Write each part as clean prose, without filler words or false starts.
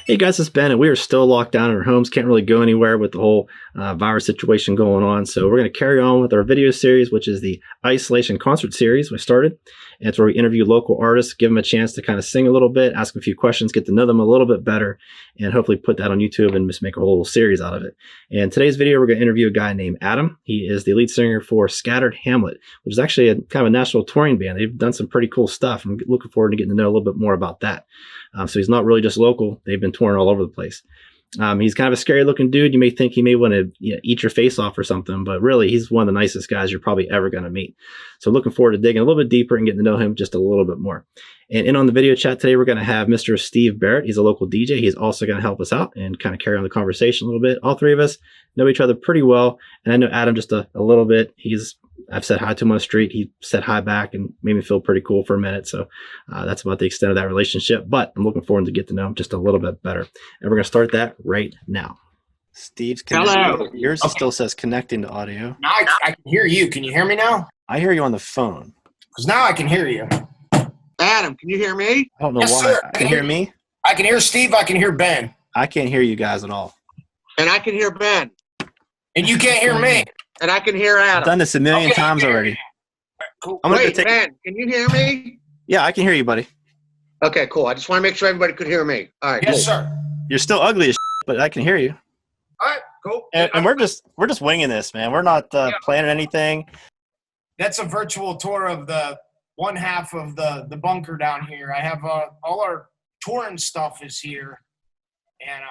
Hey guys, it's Ben, and we are still locked down in our homes. Can't really go anywhere with the whole virus situation going on. So we're going to carry on with our video series, which is the Isolation Concert Series we started. And it's where we interview local artists, give them a chance to kind of sing a little bit, ask them a few questions, get to know them a little bit better, and hopefully put that on YouTube and just make a whole series out of it. And today's video, we're going to interview a guy named Adam. He is the lead singer for Scattered Hamlet, which is actually a kind of a national touring band. They've done some pretty cool stuff. I'm looking forward to getting to know a little bit more about that. So he's not really just local. They've been touring all over the place. He's kind of a scary looking dude. You may think he may want to eat your face off or something, but really he's one of the nicest guys you're probably ever going to meet. So looking forward to digging a little bit deeper and getting to know him just a little bit more. And in on the video chat today, we're going to have Mr. Steve Barrett. He's a local DJ. He's also going to help us out and kind of carry on the conversation a little bit. All three of us know each other pretty well. And I know Adam just a little bit. I've said hi to him on the street. He said hi back and made me feel pretty cool for a minute. So that's about the extent of that relationship. But I'm looking forward to get to know him just a little bit better. And we're going to start that right now. Steve's connecting. Hello. Yours still says connecting to audio. Now I can hear you. Can you hear me now? I hear you on the phone. Because now I can hear you. Adam, can you hear me? I don't know Yes, why. sir. I can hear me. I can hear Steve. I can hear Ben. I can't hear you guys at all. And I can hear Ben. And you can't hear me. And I can hear I've Adam. done this a million Okay. times already. Cool. I'm gonna go Wait, take. Ben, can you hear me? Yeah, I can hear you, buddy. Okay, cool. I just want to make sure everybody could hear me. All right, Yes, cool. sir. You're still ugly as but I can hear you. All right, cool. And we're just winging this, man. We're not planning anything. That's a virtual tour of the one half of the bunker down here. I have all our touring stuff is here. And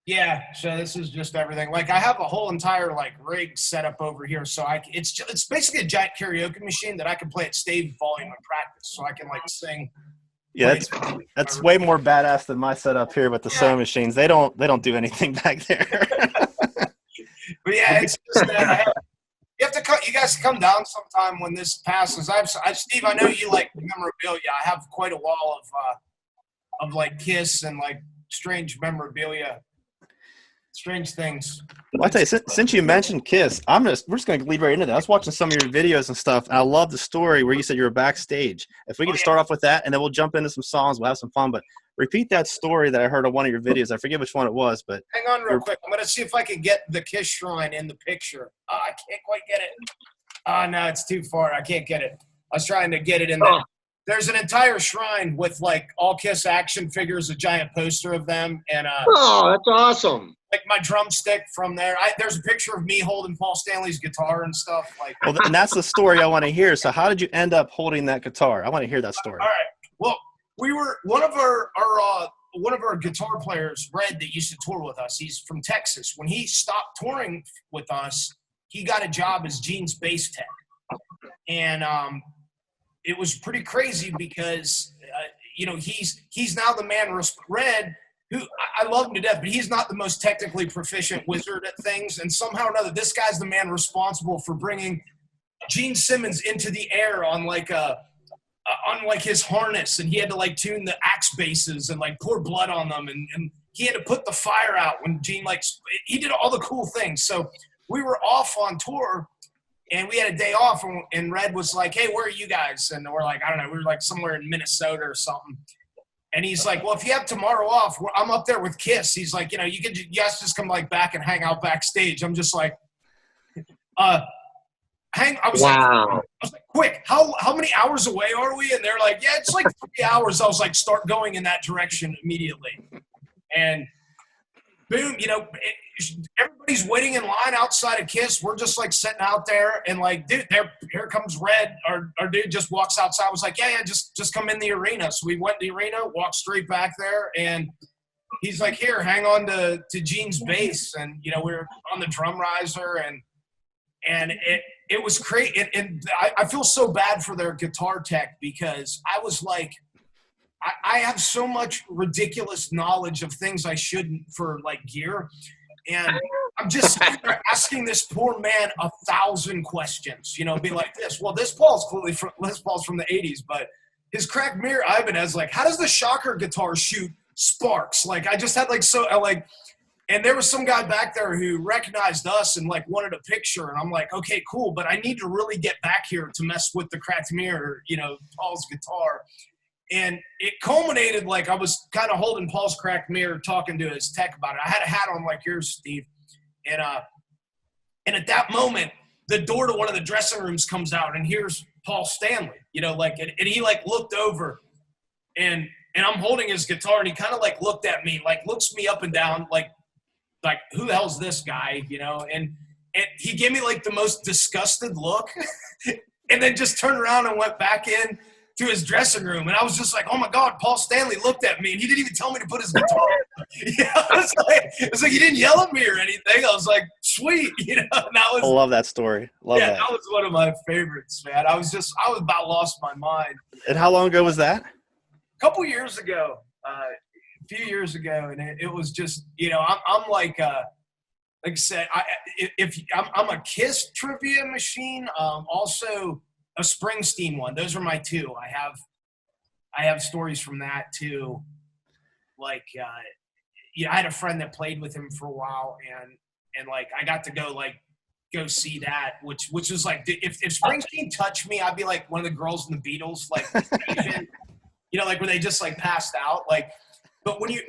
yeah, so this is just everything. Like I have a whole entire like rig set up over here, so it's basically a giant karaoke machine that I can play at stage volume and practice, so I can like sing. Yeah, that's way more badass than my setup here with the sewing machines. They don't do anything back there. But yeah, it's just that you have to come. You guys come down sometime when this passes. Steve, I know you like memorabilia. I have quite a wall of like Kiss and like strange memorabilia. Strange things. Well, I'll tell you, since you mentioned Kiss, we're just going to lead right into that. I was watching some of your videos and stuff, and I love the story where you said you were backstage. If we could start off with that, and then we'll jump into some songs, we'll have some fun. But repeat that story that I heard on one of your videos. I forget which one it was, but Hang on real quick. I'm going to see if I can get the Kiss shrine in the picture. I can't quite get it. No, it's too far. I can't get it. I was trying to get it in there. There's an entire shrine with like all Kiss action figures, a giant poster of them, and Oh, that's awesome. like my drumstick from there. There's a picture of me holding Paul Stanley's guitar and stuff. Like, well, and that's the story I want to hear. So how did you end up holding that guitar? I want to hear that story. all right. Well, we were one of our guitar players, Red, that used to tour with us. He's from Texas. When he stopped touring with us, he got a job as Gene's bass tech, and it was pretty crazy because he's now the man. Red, who I love him to death, but he's not the most technically proficient wizard at things. And somehow or another, this guy's the man responsible for bringing Gene Simmons into the air on like his harness, and he had to like tune the axe bases and like pour blood on them, and he had to put the fire out when Gene he did all the cool things. So we were off on tour, and we had a day off, and Red was like, "Hey, where are you guys?" And we're like, "I don't know, we were like somewhere in Minnesota or something." And he's like, "Well, if you have tomorrow off, I'm up there with Kiss." He's like, "You guys just come like back and hang out backstage." I'm just like, I was like, quick, how many hours away are we? And they're like, yeah, it's like 3 hours. I was like, start going in that direction immediately. And boom, everybody's waiting in line outside of Kiss. We're just like sitting out there, and like, dude, here comes Red. Our dude just walks outside. I was like, yeah, just come in the arena. So we went to the arena, walked straight back there, and he's like, here, hang on to Gene's bass. And, we were on the drum riser, and it was great. And I feel so bad for their guitar tech, because I was like, I have so much ridiculous knowledge of things I shouldn't for like gear. And I'm just sitting there asking this poor man 1,000 questions, be like this. Well, this Paul's from the 80s, but his cracked mirror Ibanez, like, how does the shocker guitar shoot sparks? Like, I just had and there was some guy back there who recognized us and like wanted a picture. And I'm like, okay, cool. But I need to really get back here to mess with the cracked mirror, Paul's guitar. And it culminated, like, I was kind of holding Paul's cracked mirror talking to his tech about it. I had a hat on like yours, Steve. And at that moment, the door to one of the dressing rooms comes out, and here's Paul Stanley, like, and he like looked over, and I'm holding his guitar, and he kind of like looked at me, like looks me up and down, like who the hell's this guy, and he gave me like the most disgusted look, and then just turned around and went back in to his dressing room. And I was just like, oh my God, Paul Stanley looked at me, and he didn't even tell me to put his guitar on. It was like he didn't yell at me or anything. I was like, sweet, and that was, I love that story. That was one of my favorites, man. I was about lost my mind. And how long ago was that? A couple years ago, a few years ago, and it was just, I'm like I said, I'm a Kiss trivia machine. Also a Springsteen one. Those are my two. I have stories from that too. Like, I had a friend that played with him for a while, and like I got to go see that, which was like, if Springsteen touched me, I'd be like one of the girls in the Beatles, like Asian, like where they just like passed out, like. But when you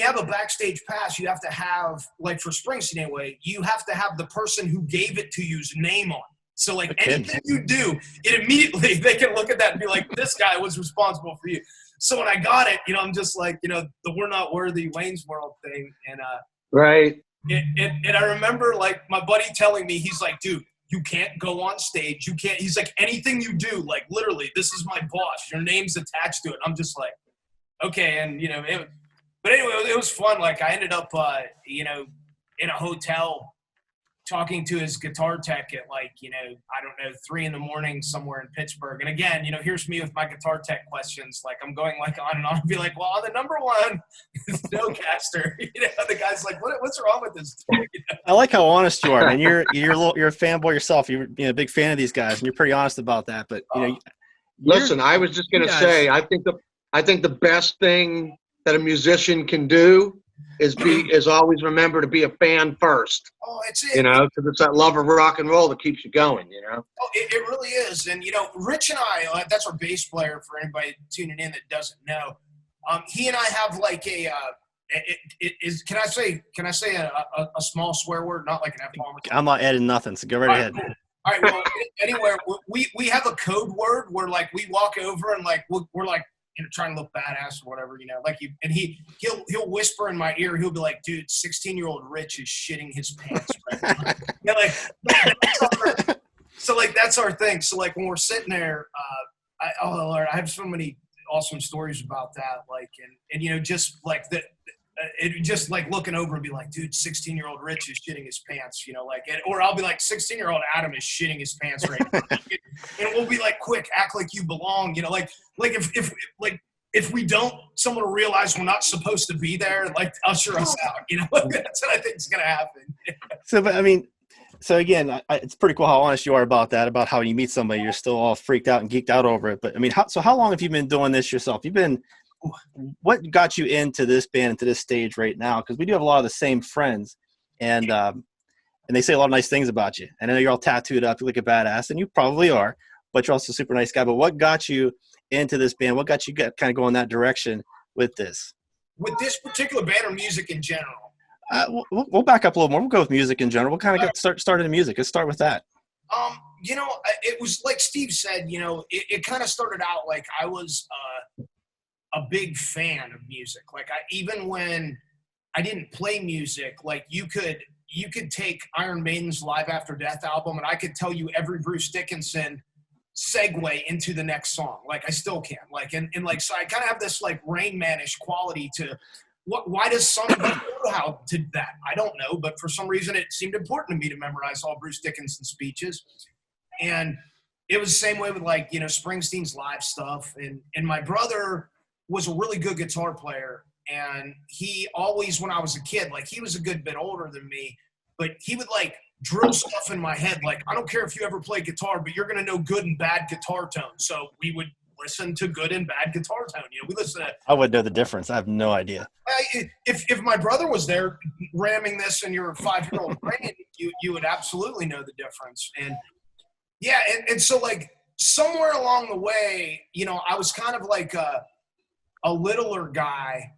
have a backstage pass, you have to have, like for Springsteen anyway, you have to have the person who gave it to you's name on. So like anything you do, it immediately they can look at that and be like, this guy was responsible for you. So when I got it, I'm just like, the "We're Not Worthy" Wayne's World thing, and right. And I remember like my buddy telling me, he's like, dude, you can't go on stage, you can't. He's like, anything you do, like literally, this is my boss, your name's attached to it. I'm just like, okay, and but anyway, it was fun. Like I ended up, in a hotel, talking to his guitar tech at like, I don't know, 3 a.m. somewhere in Pittsburgh. And again, here's me with my guitar tech questions. Like I'm going like on and on, and be like, well, on the number one Snowcaster, the guy's like, what's wrong with this? I like how honest you are, man. You're a fanboy yourself. You're a big fan of these guys, and you're pretty honest about that. But listen, I was just gonna say, I think the best thing that a musician can do is always remember to be a fan first. Oh, it's it. Because it's that love of rock and roll that keeps you going. Oh, it really is. And Rich and I, that's our bass player. For anybody tuning in that doesn't know, he and I have like a. Can I say a small swear word, not like an F-bomb? I'm not adding nothing, so go right ahead. Cool. All right. Well, anyway, we have a code word where like we walk over and like we're like. Trying to look badass or whatever, like he'll whisper in my ear. He'll be like, "Dude, 16-year-old Rich is shitting his pants right now." So like that's our thing. So like when we're sitting there, oh Lord, I have so many awesome stories about that. Like and just like it just like looking over and be like, dude, 16-year-old Rich is shitting his pants, or I'll be like, 16-year-old Adam is shitting his pants right now. And we'll be like, quick, act like you belong, like if we don't, someone will realize we're not supposed to be there and like usher us out, that's what I think is going to happen. So again, it's pretty cool how honest you are about that, about how you meet somebody, you're still all freaked out and geeked out over it. But how long have you been doing this yourself? What got you into this band, into this stage right now? Because we do have a lot of the same friends, and they say a lot of nice things about you. And I know you're all tattooed up, you look a badass, and you probably are, but you're also a super nice guy. But what got you into this band? What got you kind of going that direction with this? With this particular band or music in general? We'll back up a little more. We'll go with music in general. We'll kind of get started in music. Let's start with that. It was like Steve said, it kind of started out like I was a big fan of music. Like even when I didn't play music, like you could take Iron Maiden's Live After Death album and I could tell you every Bruce Dickinson segue into the next song. Like I still can. Like and like so I kind of have this like Rain Man-ish quality to why does somebody know how to that? I don't know, but for some reason it seemed important to me to memorize all Bruce Dickinson's speeches. And it was the same way with like, Springsteen's live stuff. And my brother was a really good guitar player. And he always, when I was a kid, like he was a good bit older than me, but he would like drill stuff in my head. Like, I don't care if you ever play guitar, but you're going to know good and bad guitar tone. So we would listen to good and bad guitar tone. We listen to. I would know the difference. I have no idea. If my brother was there ramming this in your 5-year-old brain, you would absolutely know the difference. And yeah. And so like somewhere along the way, I was kind of like, a littler guy,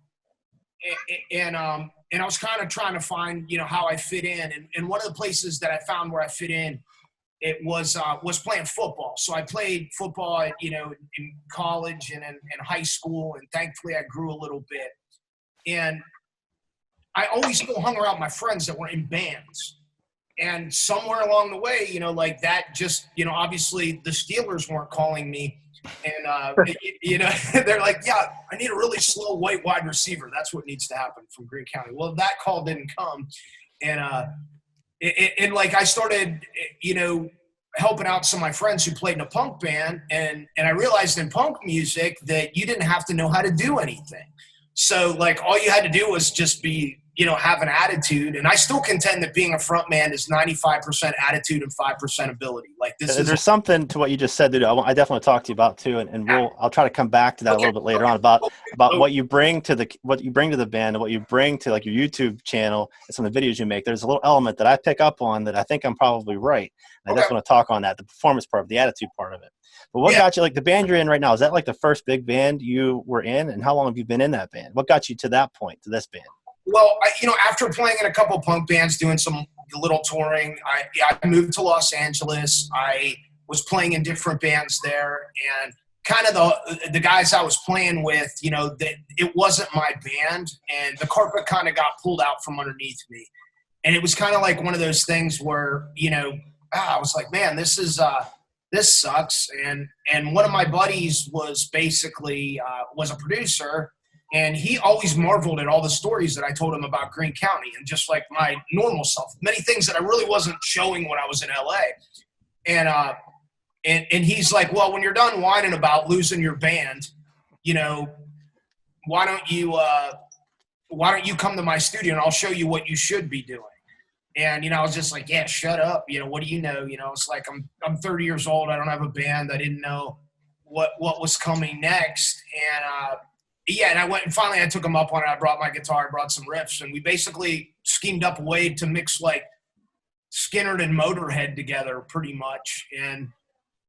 and I was kind of trying to find, how I fit in. And one of the places that I found where I fit in, it was playing football. So I played football, in college and in high school, and thankfully I grew a little bit. And I always still hung around my friends that were in bands. And somewhere along the way, like that just, obviously the Steelers weren't calling me. And, they're like, yeah, I need a really slow white wide receiver. That's what needs to happen from Greene County. Well, that call didn't come. And like I started, helping out some of my friends who played in a punk band. And I realized in punk music that you didn't have to know how to do anything. So like all you had to do was just be, have an attitude. And I still contend that being a front man is 95% attitude and 5% ability. Like there's something to what you just said that I definitely talk to you about too. And I'll try to come back to that a little bit later on about what you bring to the band and what you bring to like your YouTube channel and some of the videos you make. There's a little element that I pick up on that I think I'm probably right. And I just want to talk on that, the performance part, the attitude part of it. But what got you, like the band you're in right now, is that like the first big band you were in? And how long have you been in that band? What got you to that point, to this band? Well, after playing in a couple of punk bands, doing some little touring, I moved to Los Angeles. I was playing in different bands there, and kind of the guys I was playing with, that it wasn't my band, and the carpet kind of got pulled out from underneath me. And it was kind of like one of those things where, I was like, man, this sucks. And one of my buddies was basically was a producer. And he always marveled at all the stories that I told him about Greene County and just like my normal self, many things that I really wasn't showing when I was in LA. And he's like, well, when you're done whining about losing your band, why don't you come to my studio and I'll show you what you should be doing. And, I was just like, yeah, shut up. What do you know? It's like, I'm 30 years old. I don't have a band. I didn't know what was coming next. And I went and finally I took him up on it. I brought my guitar, I brought some riffs, and we basically schemed up a way to mix like Skynyrd and Motorhead together pretty much. And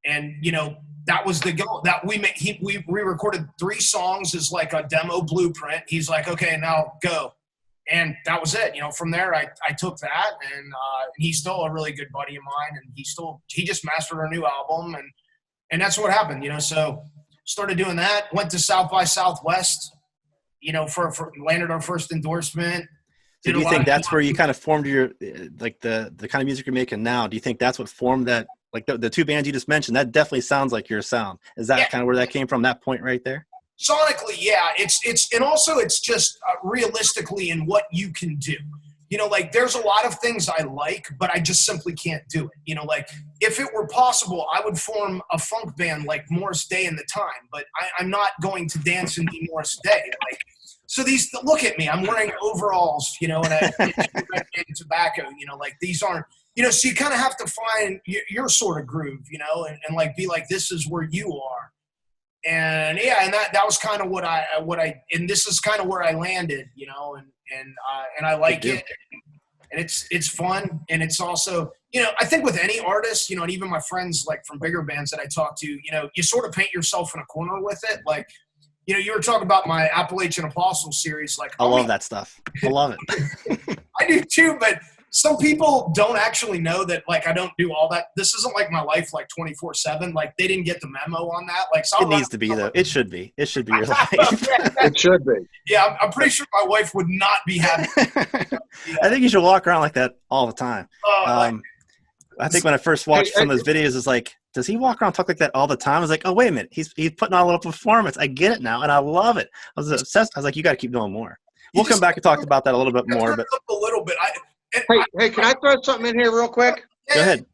that was the goal that we made. We recorded 3 songs as like a demo blueprint. He's like, okay, now go. And that was it. From there I took that, and he's still a really good buddy of mine, and he just mastered our new album, and that's what happened, so started doing that, went to South by Southwest, for landed our first endorsement. So do you think that's where you kind of formed your, like the kind of music you're making now? Do you think that's what formed that, like the 2 bands you just mentioned, that definitely sounds like your sound. Is that kind of where that came from, that point right there? Sonically, yeah. And also it's just realistically in what you can do. Like there's a lot of things I like, but I just simply can't do it. Like if it were possible, I would form a funk band like Morris Day and the Time, but I'm not going to dance and be Morris Day. Like, so look at me, I'm wearing overalls, and and tobacco, like these aren't, so you kind of have to find your sort of groove, and like be like, this is where you are. And and that was kind of what I and this is kind of where I landed, and I like it, and it's fun, and it's also, I think with any artist, and even my friends like from bigger bands that I talk to, you sort of paint yourself in a corner with it. Like, you were talking about my Appalachian Apostle series, like I love that stuff. I love it. I do too, but some people don't actually know that, like, I don't do all that. This isn't like my life, like 24/7. Like they didn't get the memo on that. Like so it needs to be though. It should be. It should be your life. It should be. Yeah, I'm pretty sure my wife would not be happy. I think you should walk around like that all the time. I think when I first watched some of his videos, it's like, does he walk around talk like that all the time? I was like, oh, wait a minute. He's putting on a little performance. I get it now, and I love it. I was obsessed. I was like, you got to keep doing more. We'll come back and talk about that a little bit more. But a little bit. Hey, can I throw something in here real quick? Go ahead.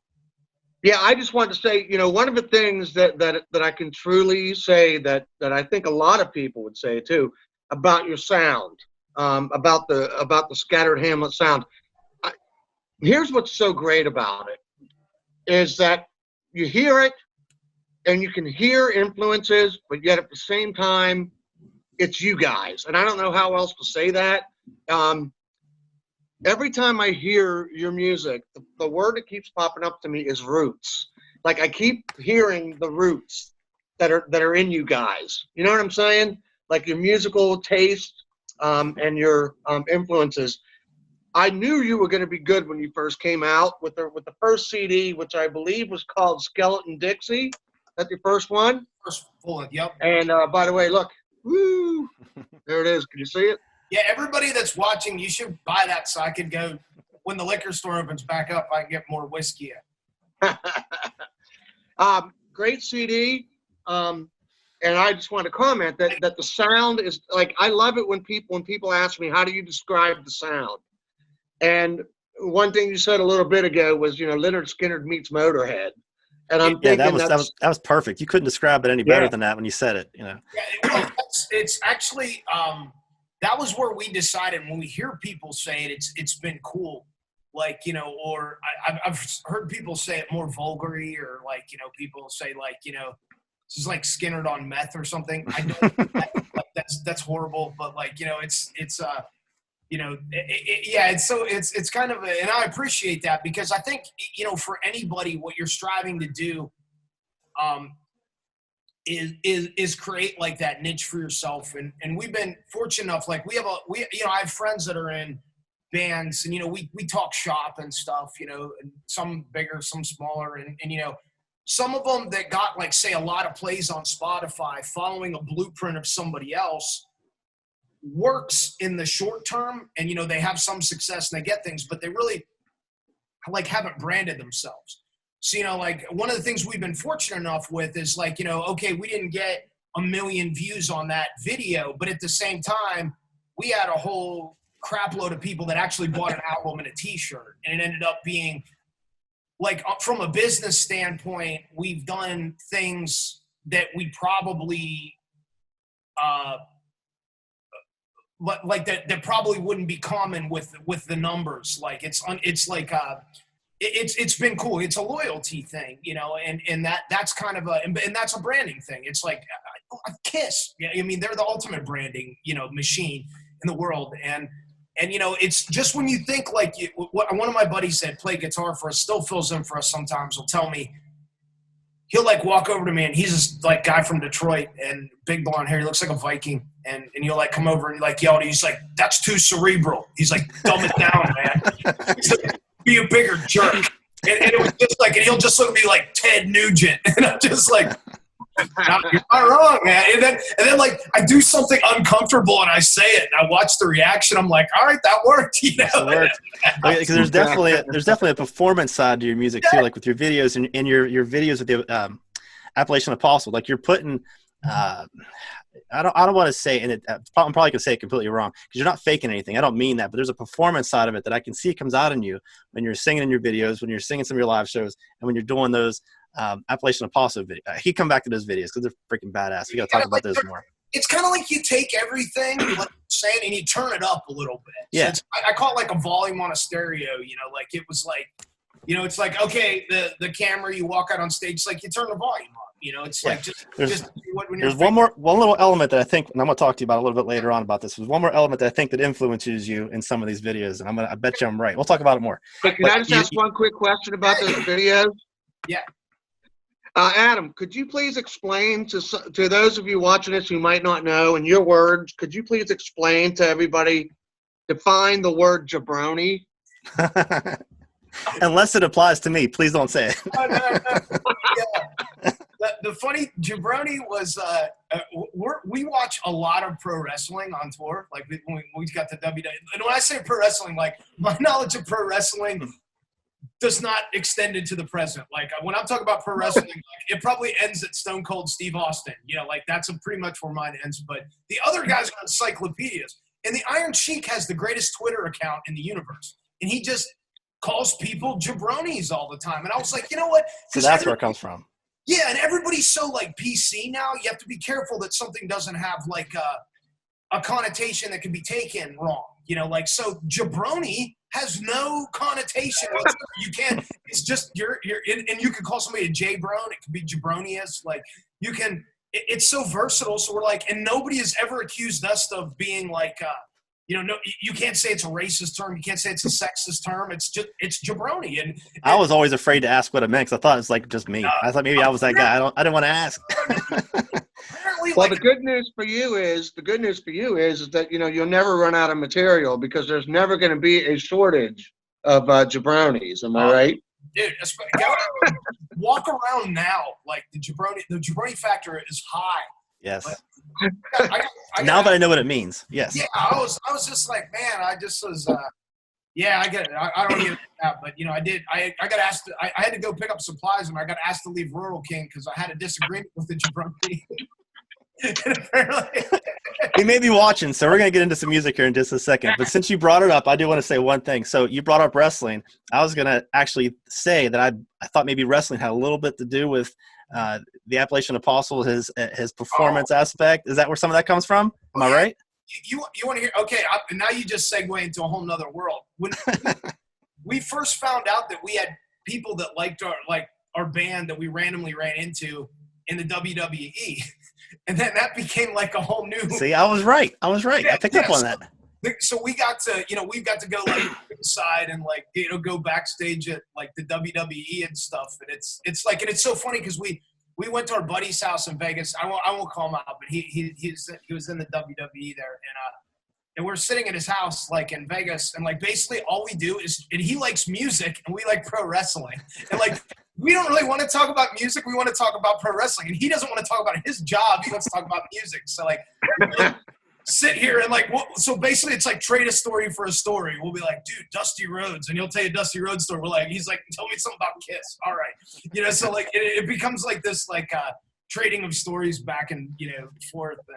Yeah, I just wanted to say, one of the things that I can truly say that I think a lot of people would say too about your sound, about the Scattered Hamlet sound. Here's what's so great about it is that you hear it and you can hear influences, but yet at the same time, it's you guys. And I don't know how else to say that. Every time I hear your music, the word that keeps popping up to me is roots. Like I keep hearing the roots that are in you guys. You know what I'm saying? like your musical taste and your influences. I knew you were going to be good when you first came out with the first CD, which I believe was called Skeleton Dixie. That's your first one? First full, yep. And by the way, look, woo, there it is. Can you see it? Yeah, everybody that's watching, you should buy that so I could go, when the liquor store opens back up, I can get more whiskey in. Great CD. And I just want to comment that the sound is like, I love it when people ask me, how do you describe the sound? And one thing you said a little bit ago was, Lynyrd Skynyrd meets Motorhead. And I'm thinking that was perfect. You couldn't describe it any better than that when you said it, Yeah, well, it's actually, that was where we decided when we hear people say it, it's been cool. Like, or I've heard people say it more vulgarly, or like, people say like, this is like Skynyrd on meth or something. I don't, that's horrible, but like, it's kind of and I appreciate that, because I think, for anybody, what you're striving to do, is create like that niche for yourself. And we've been fortunate enough, like I have friends that are in bands, and, we talk shop and stuff, and some bigger, some smaller. And some of them that got like, say, a lot of plays on Spotify following a blueprint of somebody else works in the short term, and they have some success and they get things, but they really like haven't branded themselves. So like one of the things we've been fortunate enough with is like, okay, we didn't get 1 million views on that video, but at the same time we had a whole crap load of people that actually bought an album and a t-shirt, and it ended up being like, from a business standpoint, we've done things that we probably that probably wouldn't be common with the numbers. Like it's been cool. It's a loyalty thing, and that's kind of and that's a branding thing. It's like Kiss. I mean, they're the ultimate branding, machine in the world. And it's just when you think like one of my buddies that play guitar for us, still fills in for us sometimes, will tell me, he'll like walk over to me, and he's this like guy from Detroit and big blonde hair. He looks like a Viking. And he'll like come over and like yell at you. He's like, that's too cerebral. He's like, dumb it down, man. He's like, be a bigger jerk. And it was just like, and he'll just look at me like Ted Nugent. And I'm just like, you're not wrong, man. And then like I do something uncomfortable and I say it and I watch the reaction. I'm like, all right, that worked. It worked. Because there's definitely a performance side to your music too, like with your videos and your videos with the Appalachian Apostle. Like you're putting I don't want to say, and I'm probably going to say it completely wrong, because you're not faking anything. I don't mean that, but there's a performance side of it that I can see comes out in you when you're singing in your videos, when you're singing some of your live shows, and when you're doing those Appalachian Apostle videos. He come back to those videos because they're freaking badass. We got to talk about those more. It's kind of like you take everything, like you're saying, and you turn it up a little bit. Yeah. So I call it like a volume on a stereo, like it was like, it's like, okay, the camera, you walk out on stage, it's like you turn the volume up. It's like there's one little element that I think, and I'm going to talk to you about a little bit later on about this. There's one more element that I think that influences you in some of these videos, and I bet you I'm right. We'll talk about it more. But can I just ask one quick question about those videos? Yeah. Adam, could you please explain to those of you watching this who might not know, in your words, could you please explain to everybody, define the word jabroni? Unless it applies to me, please don't say it. Yeah. The funny jabroni was we watch a lot of pro wrestling on tour. Like when we got the WWE, and when I say pro wrestling, like my knowledge of pro wrestling does not extend into the present. Like when I'm talking about pro wrestling, like, it probably ends at Stone Cold Steve Austin. Like that's pretty much where mine ends. But the other guys are encyclopedias, and the Iron Sheik has the greatest Twitter account in the universe, and he just calls people jabronis all the time. And I was like, you know what? So that's where it comes from. Yeah, and everybody's so like PC now. You have to be careful that something doesn't have like a connotation that can be taken wrong. Like so jabroni has no connotation whatsoever. You can't. It's just you're and you can call somebody a J-bron. It could be jabronius. Like you can. It's so versatile. So we're like, and nobody has ever accused us of being like. No, you can't say it's a racist term. You can't say it's a sexist term. It's jabroni. And I was always afraid to ask what it meant, because I thought it was like just me. I thought maybe I was that guy. I didn't want to ask. Apparently really Well, like. the good news for you is that you'll never run out of material because there's never going to be a shortage of jabronis. Am I right? Dude, go walk around now. Like the jabroni factor is high. Yes. Now that I know what it means. Yes. Yeah, I was just like, man, I just was. Yeah, I get it. I don't get it now, but I did. I got asked. I had to go pick up supplies, and I got asked to leave Rural King because I had a disagreement with the jabroni. And apparently, He may be watching, so we're going to get into some music here in just a second. But since you brought it up, I do want to say one thing. So you brought up wrestling. I was going to actually say that I thought maybe wrestling had a little bit to do with the Appalachian Apostle, his performance aspect. Is that where some of that comes from? Am I right? You want to hear? Okay, now you just segue into a whole nother world. When we first found out that we had people that liked our band that we randomly ran into in the WWE. And then that became like a whole new. See, I was right. Yeah, I picked up on that. So we got to, we got to go like inside and like, go backstage at like the WWE and stuff. And it's like, and it's so funny because we went to our buddy's house in Vegas. I won't call him out, but he was in the WWE there, and we're sitting at his house like in Vegas, and like basically all we do is, and he likes music and we like pro wrestling, and like. We don't really want to talk about music. We want to talk about pro wrestling. And he doesn't want to talk about his job. He wants to talk about music. So, like, we'll sit here and, like, so basically it's like trade a story for a story. We'll be like, dude, Dusty Rhodes. And he'll tell you a Dusty Rhodes story. We're like, he's like, tell me something about Kiss. All right. So, like, it becomes like this, like, trading of stories back and, forth. And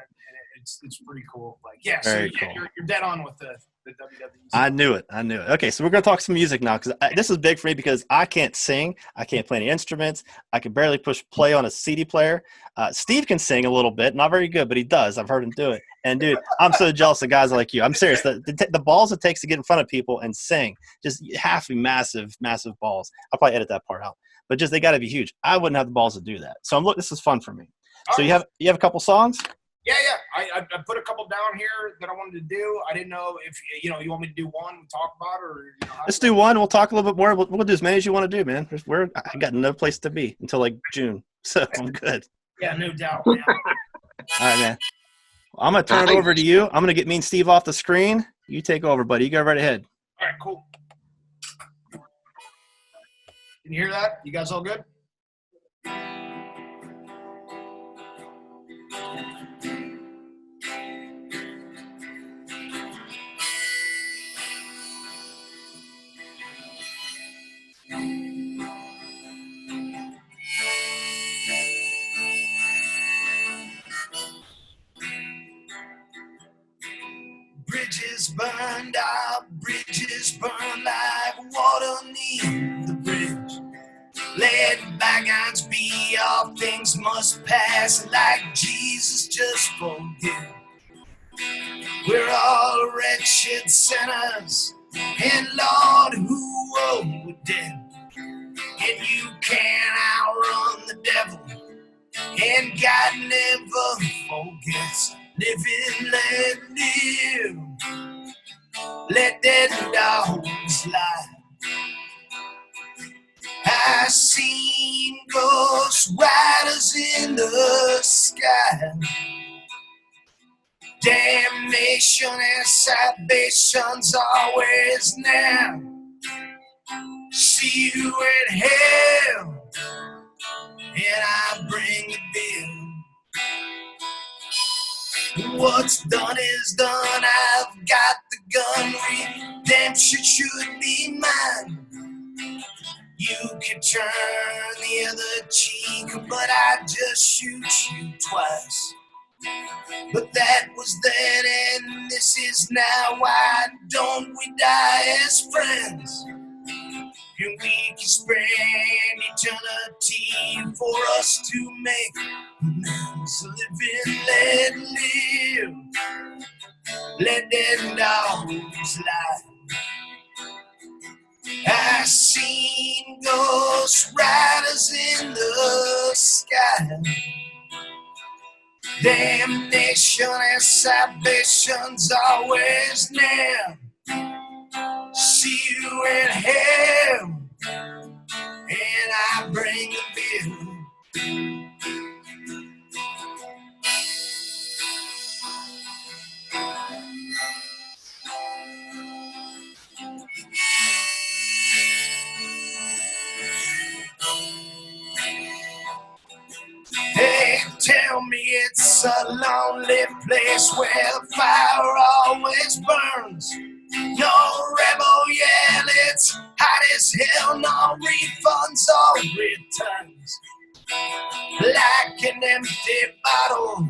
it's pretty cool. Like, yeah, so cool. You're dead on with the WWE. I knew it. Okay, so we're going to talk some music now because this is big for me because I can't sing. I can't play any instruments. I can barely push play on a CD player. Steve can sing a little bit. Not very good, but he does. I've heard him do it. And, dude, I'm so jealous of guys like you. I'm serious. The balls it takes to get in front of people and sing, just have to be massive, massive balls. I'll probably edit that part out. But just they got to be huge. I wouldn't have the balls to do that. So this is fun for me. So you have a couple songs? Yeah. I put a couple down here that I wanted to do. I didn't know if you want me to do one and talk about, or let's do one. We'll talk a little bit more. We'll do as many as you want to do, man. I got no place to be until like June, so I'm good. Yeah, no doubt, man. All right, man. Well, I'm gonna turn it over to you. I'm gonna get me and Steve off the screen. You take over, buddy. You go right ahead. All right, cool. Can you hear that? You guys all good? Bridges burned out, bridges burn like water neath the bridge. Let bygones be, all things must pass, like Jesus just forgive. We're all wretched sinners, and Lord, who we're dead. And you can't outrun the devil, and God never forgets. Living, let live, let dead dogs lie. I seen ghost riders in the sky. Damnation and salvation's always now. See you in hell, and I bring the bill. What's done is done, I've got the gun, redemption should be mine. You can turn the other cheek, but I just shoot you twice. But that was then and this is now, why don't we die as friends? And we can spend eternity for us to make amends. Living, let live, let dead dogs lie. I seen ghost riders in the sky. Damnation and salvation's always near. See you in hell, and I bring the bill. tell me it's a lonely place where the fire always burns. No rebel yell, it's hot as hell, no refunds or returns. Like an empty bottle,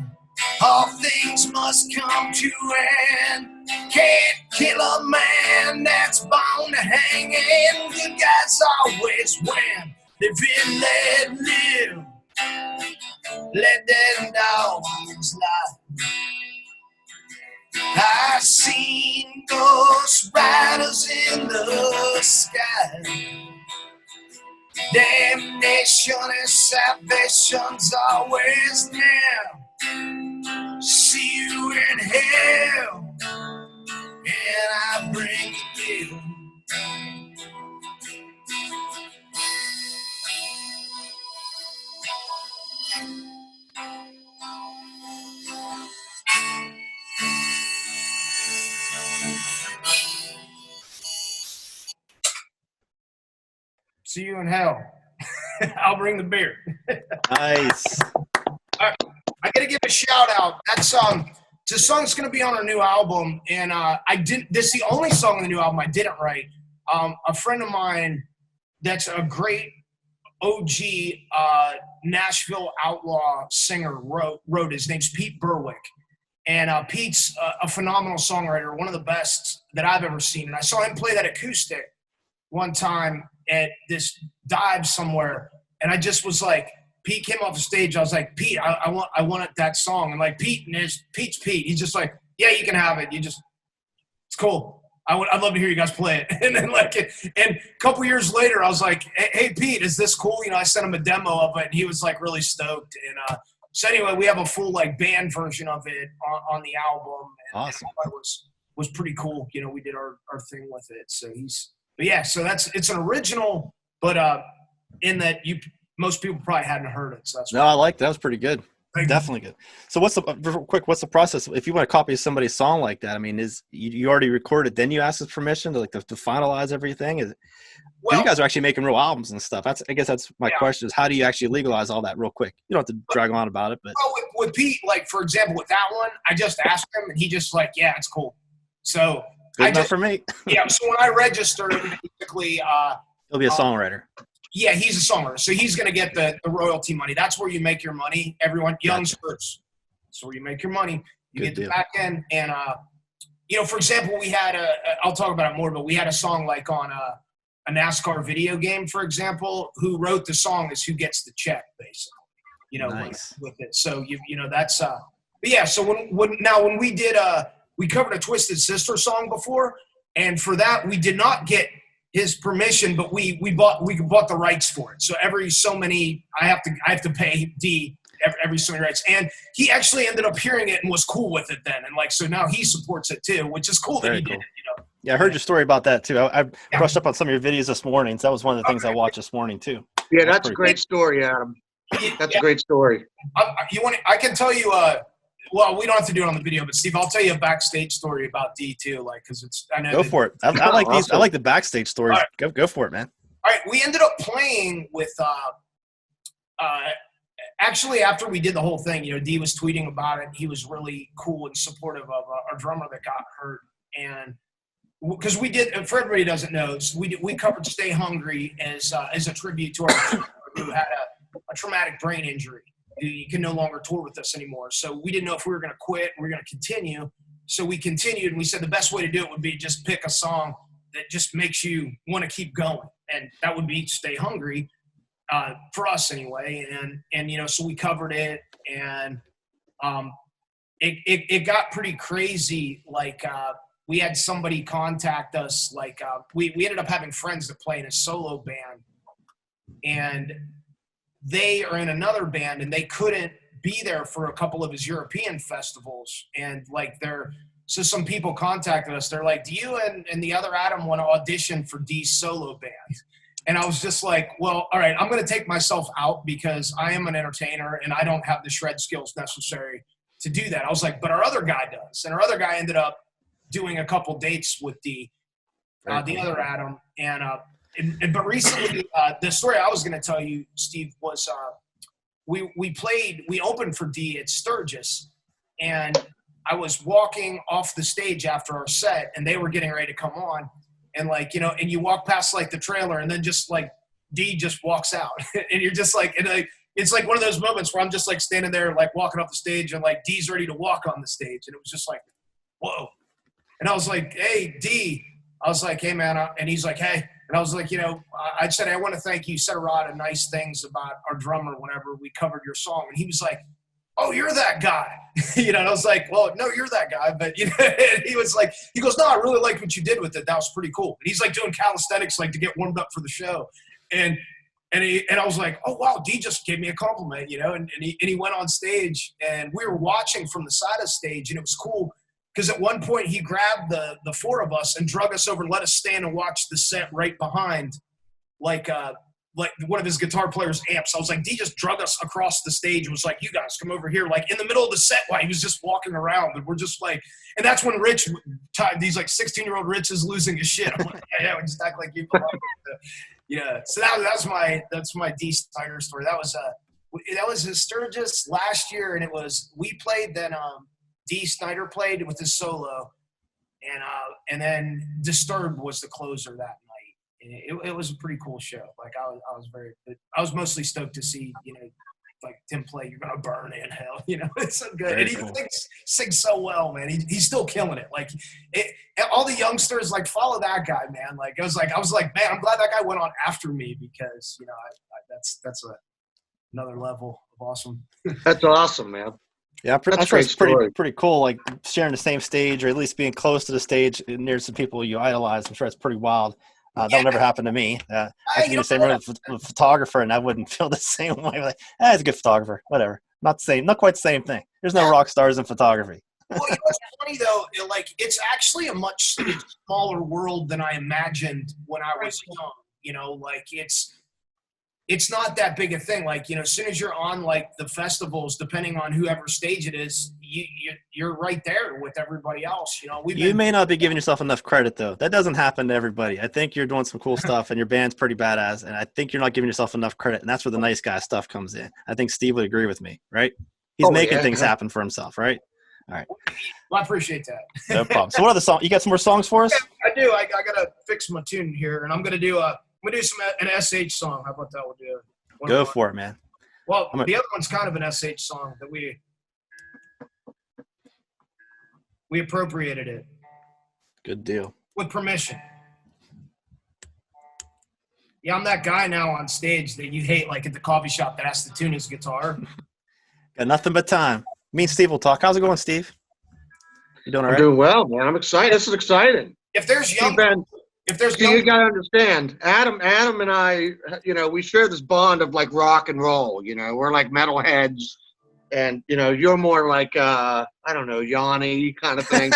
all things must come to an end. Can't kill a man that's bound to hang, and good guys always win. Live and let live, let them dogs lie. I've seen ghost riders in the sky. Damnation and salvation's always there. See you in hell, and I bring the bill. See you in hell. I'll bring the beer. Nice. I gotta give a shout out. That's the song's gonna be on our new album, and this is the only song on the new album I didn't write. A friend of mine that's a great OG Nashville outlaw singer wrote. His name's Pete Berwick, and Pete's a phenomenal songwriter, one of the best that I've ever seen. And I saw him play that acoustic one time at this dive somewhere, and I just was like, Pete came off the stage. I was like, Pete, I want that song. And like Pete's Pete. He's just like, yeah, you can have it. It's cool. I'd love to hear you guys play it. And then and a couple years later, I was like, hey Pete, is this cool? I sent him a demo of it, and he was like really stoked. And so anyway, we have a full like band version of it on the album. And, awesome. And it was pretty cool. We did our thing with it. So so it's an original, but in that most people probably hadn't heard it. So that's no, I like that. That was pretty good. Thank Definitely good. So what's the process if you want to copy somebody's song like that? I mean, is you already recorded, then you ask his permission to to finalize everything? You guys are actually making real albums and stuff. I guess that's my question is how do you actually legalize all that real quick? You don't have to drag on about it, but with Pete, like for example, with that one, I just asked him and he just like, yeah, it's cool. So good enough for me. Yeah. So when I registered, basically, he'll be a songwriter. Yeah, he's a songwriter, so he's going to get the royalty money. That's where you make your money. Everyone, youngsters, that's where you make your money. You get the back end, and for example, we had I'll talk about it more, but we had a song like on a NASCAR video game, for example. Who wrote the song is who gets the check, basically. Nice. With it. So that's but yeah. So when we did we covered a Twisted Sister song before, and for that we did not get his permission, but we bought the rights for it. So every so many, I have to pay D every so many rights. And he actually ended up hearing it and was cool with it then. And so now he supports it too, which is cool that he did it, Yeah, I heard your story about that too. I brushed up on some of your videos this morning. So that was one of the things I watched this morning too. Yeah, that's a great story, Adam. That's a great story. I can tell you, well, we don't have to do it on the video, but Steve, I'll tell you a backstage story about D too, because I know. Go for it. I like awesome. these. I like the backstage stories. Right. Go for it, man. All right, we ended up playing with. Actually, after we did the whole thing, D was tweeting about it. He was really cool and supportive of our drummer that got hurt, and because we did, for everybody who doesn't know, we covered "Stay Hungry" as a tribute to our drummer who had a traumatic brain injury. You can no longer tour with us anymore. So we didn't know if we were going to quit or we were going to continue. So we continued, and we said the best way to do it would be just pick a song that just makes you want to keep going. And that would be Stay Hungry, for us anyway. And so we covered it, and it got pretty crazy. We had somebody contact us, we ended up having friends that play in a solo band, and they are in another band and they couldn't be there for a couple of his European festivals. And so some people contacted us. They're like, do you and the other Adam want to audition for D's solo band? And I was just like, well, all right, I'm going to take myself out because I am an entertainer and I don't have the shred skills necessary to do that. I was like, but our other guy does. And our other guy ended up doing a couple dates with the other Adam. And but recently, the story I was going to tell you, Steve, was we opened for D at Sturgis, and I was walking off the stage after our set, and they were getting ready to come on, and like, you know, and you walk past like the trailer, and then just like D just walks out, and you're just like, and like, it's like one of those moments where I'm just like standing there, like walking off the stage, and like D's ready to walk on the stage, and it was just like, whoa. And I was like, hey, D. I was like, hey, man. And he's like, hey. And I was like, you know, I said, I want to thank you. You said a lot of nice things about our drummer whenever we covered your song. And he was like, oh, you're that guy. You know, and I was like, well, no, you're that guy. But, you know, and he was like, he goes, no, I really like what you did with it. That was pretty cool. And he's like doing calisthenics, like to get warmed up for the show. And I was like, oh, wow, D just gave me a compliment, you know, and he went on stage, and we were watching from the side of stage, and it was cool. Because at one point he grabbed the four of us and drug us over and let us stand and watch the set right behind, like one of his guitar player's amps. I was like, D just drug us across the stage and was like, you guys come over here, like in the middle of the set while he was just walking around. And we're just like, and that's when Rich, these like 16-year-old Rich is losing his shit. I'm like, yeah, we just act like you belong. Yeah. So that's my D Snyder story. That was in Sturgis last year, and we played then. D. Snyder played with his solo, and then Disturbed was the closer that night. And it was a pretty cool show. Like I was mostly stoked to see, you know, like Tim play "You're Gonna Burn in Hell." You know, it's so good, Very and he cool. sings so well, man. He's still killing it. Like all the youngsters like follow that guy, man. Like I was like, man, I'm glad that guy went on after me, because you know that's another level of awesome. That's awesome, man. Yeah, That's I'm a sure great it's story. pretty cool, like sharing the same stage, or at least being close to the stage near some people you idolize. I'm sure it's pretty wild. That'll never happen to me. I could be in the same room with a photographer, and I wouldn't feel the same way. Like, he's a good photographer. Whatever. Not the same. Not quite the same thing. There's no rock stars in photography. Well, you know what's funny though? Like it's actually a much smaller world than I imagined when I was young. You know, like it's not that big a thing. Like, you know, as soon as you're on like the festivals, depending on whoever stage it is, you're right there with everybody else. You know, You may not be giving yourself enough credit, though. That doesn't happen to everybody. I think you're doing some cool stuff, and your band's pretty badass, and I think you're not giving yourself enough credit, and that's where the nice guy stuff comes in. I think Steve would agree with me, right? He's making things happen for himself, right? All right. Well, I appreciate that. No problem. So what are the songs? You got some more songs for us? I do. I gotta fix my tune here, and I'm gonna do an SH song. How about that? We'll do Go for it, man. Well, the other one's kind of an SH song that we appropriated it. Good deal. With permission. Yeah, I'm that guy now on stage that you hate, like at the coffee shop, that has to tune his guitar. Got nothing but time. Me and Steve will talk. How's it going, Steve? You doing all right? I'm doing well, man. I'm excited. This is exciting. If there's young, you gotta understand, Adam and I, you know, we share this bond of like rock and roll. You know, we're like metalheads, and you know, you're more like I don't know, Yanni kind of thing.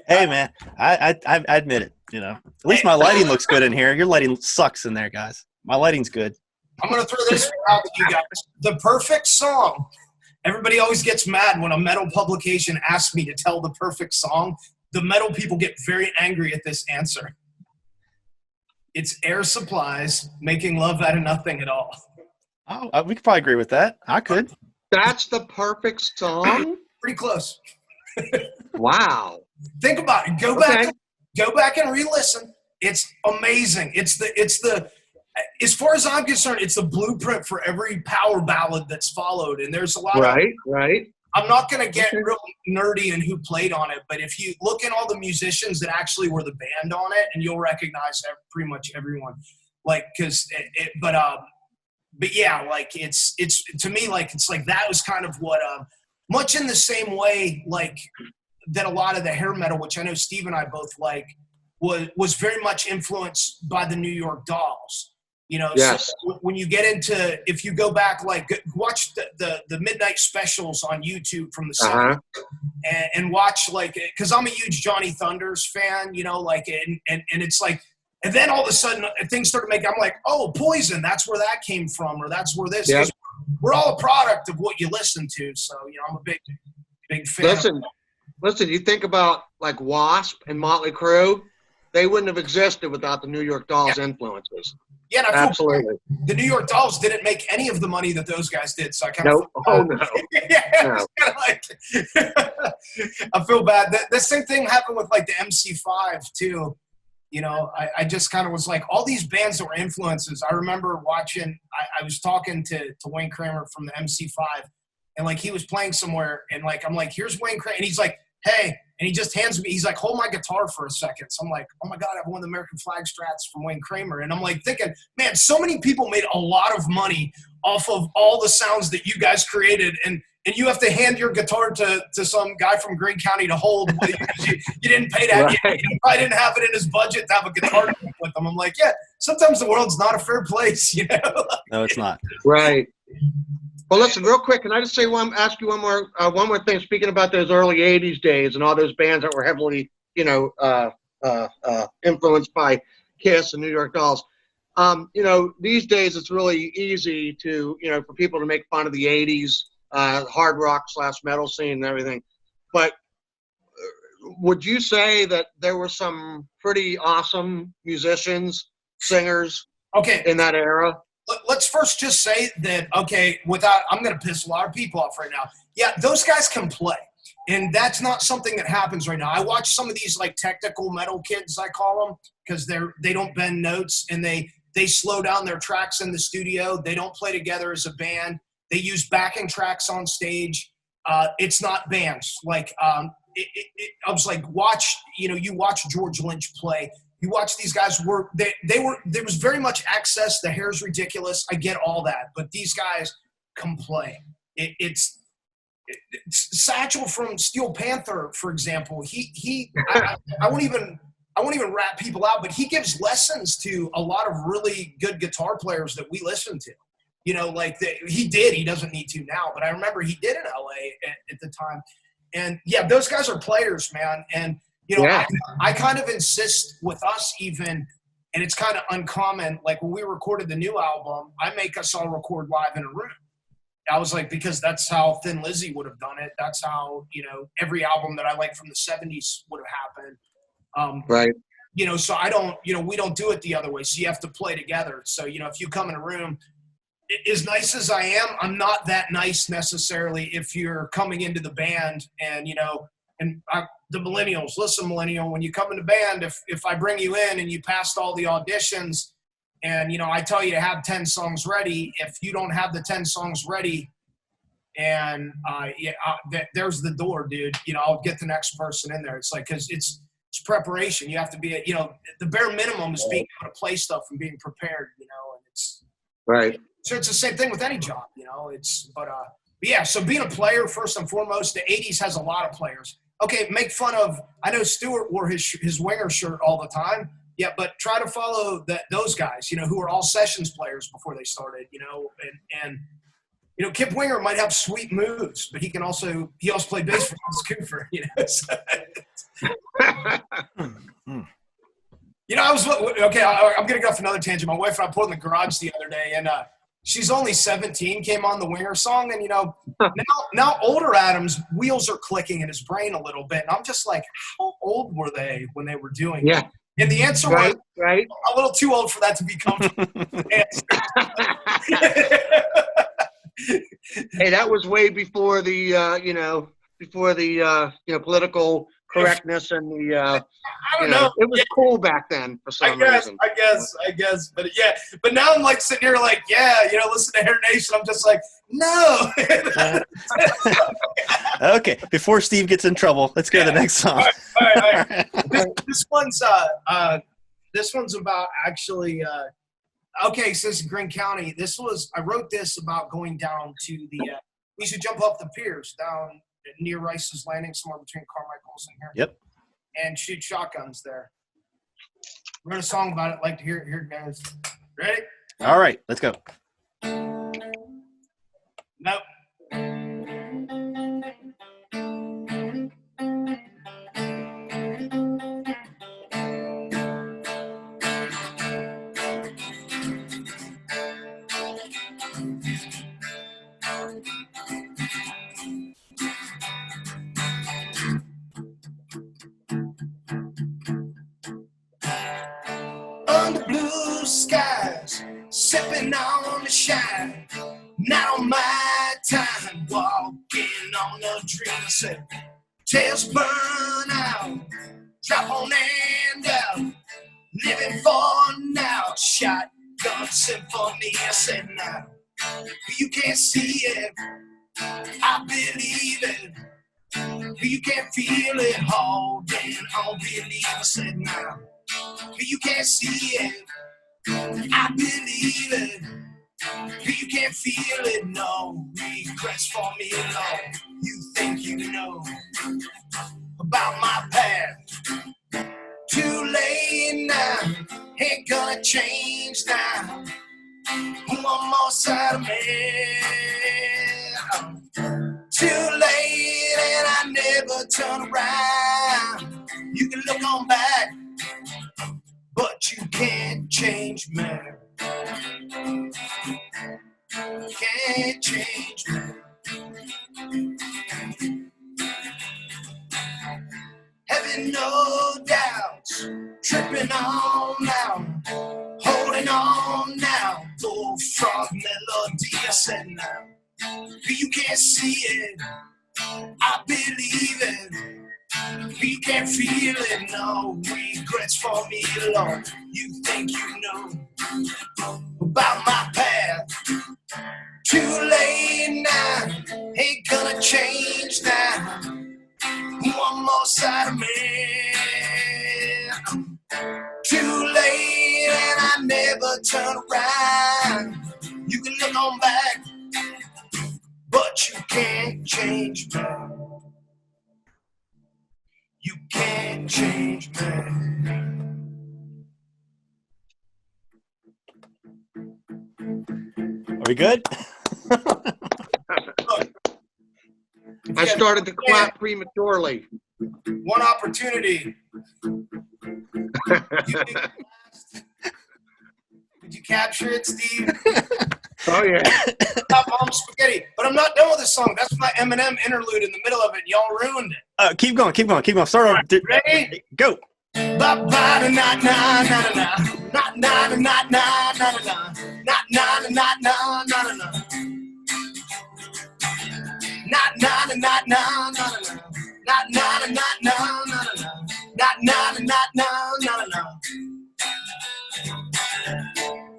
Hey, man, I admit it. You know, at least my lighting looks good in here. Your lighting sucks in there, guys. My lighting's good. I'm gonna throw this out to you guys. The perfect song. Everybody always gets mad when a metal publication asks me to tell the perfect song. The metal people get very angry at this answer. It's Air Supply's "Making Love Out of Nothing at All." Oh, we could probably agree with that. I could. That's the perfect song? Pretty close. Wow. Think about it. Go back and re-listen. It's amazing. It's the as far as I'm concerned, it's the blueprint for every power ballad that's followed. And there's a lot of right. I'm not going to get real nerdy in who played on it, but if you look at all the musicians that actually were the band on it, and you'll recognize pretty much everyone. Like, but yeah, like it's to me, like, it's like that was kind of what, much in the same way, like that a lot of the hair metal, which I know Steve and I both like, was very much influenced by the New York Dolls. You know, yes. So when you get into, if you go back, like watch the midnight specials on YouTube from the 70s and watch, like, because I'm a huge Johnny Thunders fan, you know, like, and it's like, and then all of a sudden things started making, I'm like, oh, Poison, that's where that came from, or that's where this is. We're all a product of what you listen to. So, you know, I'm a big fan. Listen, you think about like Wasp and Motley Crue, they wouldn't have existed without the New York Dolls influences. Yeah, and I feel Absolutely. the New York Dolls didn't make any of the money that those guys did, so I kind of No. yeah, it's kind of like I feel bad. The same thing happened with like the MC5 too. You know, I just kind of was like, all these bands that were influences. I remember watching. I was talking to Wayne Kramer from the MC5, and like he was playing somewhere, and like I'm like, here's Wayne Kramer, and he's like, hey. And he just hands me, he's like, hold my guitar for a second. So I'm like, oh my God, I have one of the American flag strats from Wayne Kramer. And I'm like thinking, man, so many people made a lot of money off of all the sounds that you guys created. And you have to hand your guitar to some guy from Greene County to hold. You didn't pay that. Right. You probably didn't have it in his budget to have a guitar with them. I'm like, yeah, sometimes the world's not a fair place, you know? No, it's not. Right. Well, listen, real quick, can I just ask you one more thing? Speaking about those early '80s days and all those bands that were heavily, influenced by Kiss and New York Dolls. These days it's really easy to, for people to make fun of the '80s hard rock / metal scene and everything. But would you say that there were some pretty awesome musicians, singers, in that era? Let's first just say that, okay, I'm going to piss a lot of people off right now. Yeah, those guys can play. And that's not something that happens right now. I watch some of these like technical metal kids, I call them, because they don't bend notes and they slow down their tracks in the studio. They don't play together as a band. They use backing tracks on stage. It's not bands. Like I was like, you watch George Lynch play. You watch these guys work. There was very much access. The hair's ridiculous. I get all that, but these guys can play. It's Satchel from Steel Panther, for example. I won't even rat people out, but he gives lessons to a lot of really good guitar players that we listen to. He did. He doesn't need to now, but I remember he did in LA at the time. And yeah, those guys are players, man. And I kind of insist with us even, and it's kind of uncommon, like when we recorded the new album, I make us all record live in a room. I was like, because that's how Thin Lizzy would have done it. That's how, every album that I like from the 70s would have happened. Right. So I don't, we don't do it the other way. So you have to play together. So, if you come in a room, as nice as I am, I'm not that nice necessarily if you're coming into the band and, the millennials, listen, millennial, when you come in the band, if I bring you in and you passed all the auditions and, I tell you to have 10 songs ready, if you don't have the 10 songs ready and there's the door, dude, I'll get the next person in there. It's like, cause it's preparation. You have to be, the bare minimum is being able to play stuff and being prepared, and it's right. So it's the same thing with any job, yeah. So being a player, first and foremost, the 80s has a lot of players. Okay, make fun of, I know Stewart wore his winger shirt all the time. Yeah, but try to follow those guys, who are all sessions players before they started, and Kip Winger might have sweet moves, but he also played bass for Alice Cooper, So, I'm going to go off another tangent. My wife and I pulled in the garage the other day, and she's only 17, came on the Winger song, and, now older Adam's wheels are clicking in his brain a little bit, and I'm just like, how old were they when they were doing it? And the answer was, a little too old for that to be comfortable. Hey, that was way before the, political correctness and the, I don't know. It was cool back then for some reason. I guess. But yeah, but now I'm like sitting here like, listen to Hair Nation. I'm just like, no. Okay, before Steve gets in trouble, let's go to the next song. All right. This one's about actually, okay, so this is Greene County. I wrote this about going down to we should jump off the piers down near Rice's Landing, somewhere between Carmichael's and here. Yep. And shoot shotguns there. Wrote a song about it. Like to hear it. Here it goes. Ready? All right, let's go. Nope. Under blue skies, sipping on the shine. Not on my time, walking on a dream. I said, tails burn out, drop on and out, living for now. Shotgun symphony. I said, now you can't see it, I believe it. You can't feel it, holding on, believe. I said, now you can't see it, I believe it. You can't feel it, no regrets for me alone. You think you know about my path. Too late now, ain't gonna change now. One more side of me. Too late and I never turn around. You can look on back, but you can't change me. Can't change me. Having no doubts, tripping on now, holding on now. Bullfrog melody, I said now. You can't see it, I believe it. You can't feel it, no regrets for me alone. You think you know about my path. Too late now, ain't gonna change now. One more side of me. Too late and I never turn around. You can look on back, but you can't change me. You can't change me. Are we good? I started to clap prematurely. One opportunity. Did you capture it, Steve? Oh, yeah. Stop Mom Spaghetti. But I'm not done with the song. That's my Eminem interlude in the middle of it. Y'all ruined it. Keep going. Start over. Ready? Go.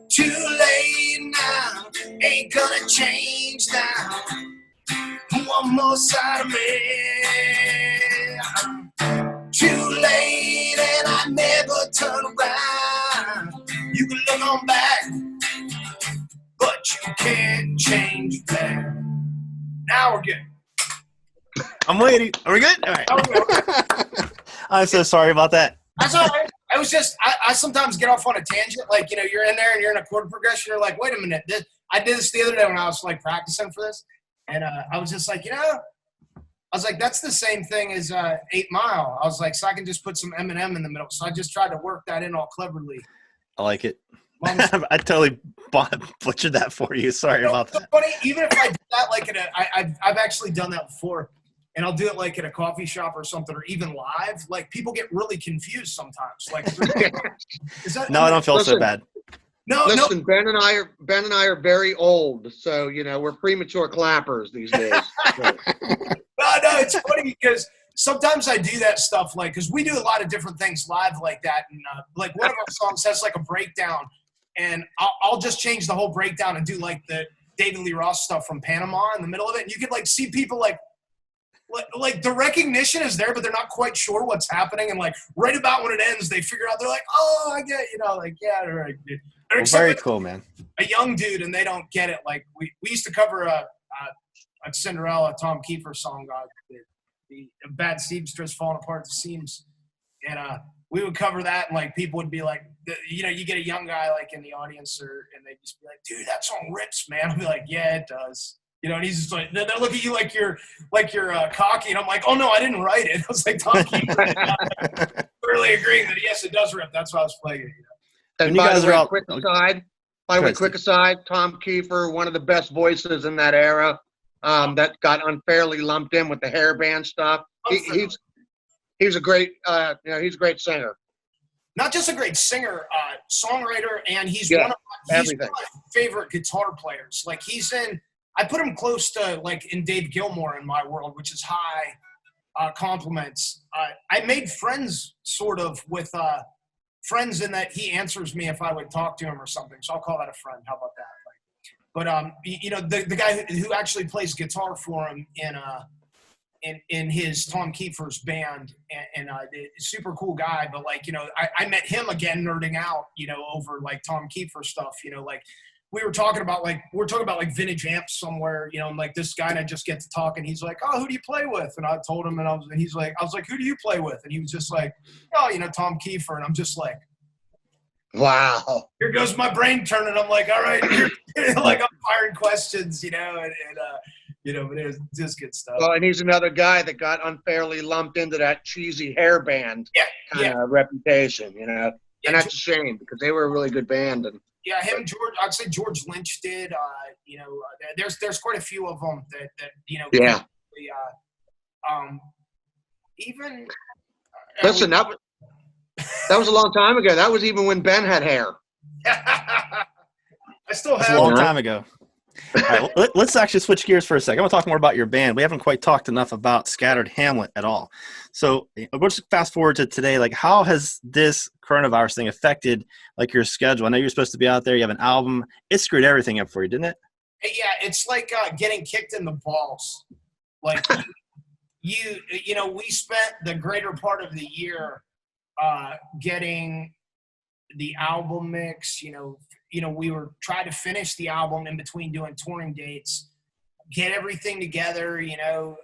Too late now, ain't gonna change now. One more side of me. Too late and I never turn around. You can look on back, but you can't change back. Now we're good. I'm waiting. Are we good? All right. I'm so sorry about that. That's all right. I was just, I sometimes get off on a tangent. Like, you know, you're in there and you're in a chord progression. You're like, wait a minute. I did this the other day when I was like practicing for this. And I was just like, you know, I was like, that's the same thing as 8 Mile. I was like, so I can just put some Eminem in the middle. So I just tried to work that in all cleverly. I like it. I totally butchered that for you. Sorry about that. Funny, even if I did that, like I've actually done that before, and I'll do it like at a coffee shop or something, or even live. Like people get really confused sometimes. Like, is that? No, I don't feel so bad. No, Listen, Ben and I are very old, so you know we're premature clappers these days. No, it's funny because sometimes I do that stuff, like, because we do a lot of different things live like that, and like one of our songs has like a breakdown, and I'll just change the whole breakdown and do like the David Lee Roth stuff from Panama in the middle of it, and you could like see people like the recognition is there, but they're not quite sure what's happening, and like right about when it ends, they figure out, they're like, oh, I get, you know, like, yeah, right. Well, very cool, man. A young dude, and they don't get it. Like we used to cover a Cinderella Tom Kiefer song, the bad seamstress falling apart at the seams, and we would cover that, and like people would be like, you know, you get a young guy like in the audience, and they just be like, dude, that song rips, man. I'll be like, yeah, it does. You know, and he's just like, they look at you like you're cocky, and I'm like, oh no, I didn't write it. I was like, Tom Kiefer, clearly agreeing that yes, it does rip. That's why I was playing it. You know? And by the way, quick aside, Tom Kiefer, one of the best voices in that era, that got unfairly lumped in with the hairband stuff. He's a great, he's a great singer. Not just a great singer, songwriter, and he's one of my he's one of my favorite guitar players. Like I put him close to like in Dave Gilmour in my world, which is high compliments. I made friends sort of with friends in that he answers me if I would talk to him or something. So I'll call that a friend. How about that? But you know, the guy who actually plays guitar for him in his Tom Kiefer's band, and super cool guy. But like, you know, I met him again nerding out, you know, over like Tom Kiefer stuff. You know, like we were talking about like vintage amps somewhere, you know, and like this guy and I just get to talk, and he's like, "Oh, who do you play with?" And I told him, and I was like, "Who do you play with?" And he was just like, "Oh, you know, Tom Kiefer." And I'm just like, wow. Here goes my brain turning. I'm like, all right, like I'm firing questions, you know, and you know, but it was just good stuff. Well, and he's another guy that got unfairly lumped into that cheesy hair band kind of reputation, you know, and that's a shame because they were a really good band. And yeah, George, I'd say George Lynch did. You know, there's quite a few of them that you know. Yeah. Even listen, that was a long time ago. That was even when Ben had hair. I still That's have a long time ago. All right, let's actually switch gears for a second. I want to talk more about your band. We haven't quite talked enough about Scattered Hamlet at all. So we'll just fast forward to today. Like, how has this coronavirus thing affected like your schedule? I know you're supposed to be out there. You have an album. It screwed everything up for you, didn't it? Yeah, it's like getting kicked in the balls. Like you know, we spent the greater part of the year getting the album mix. You know, we were trying to finish the album in between doing touring dates, get everything together, you know,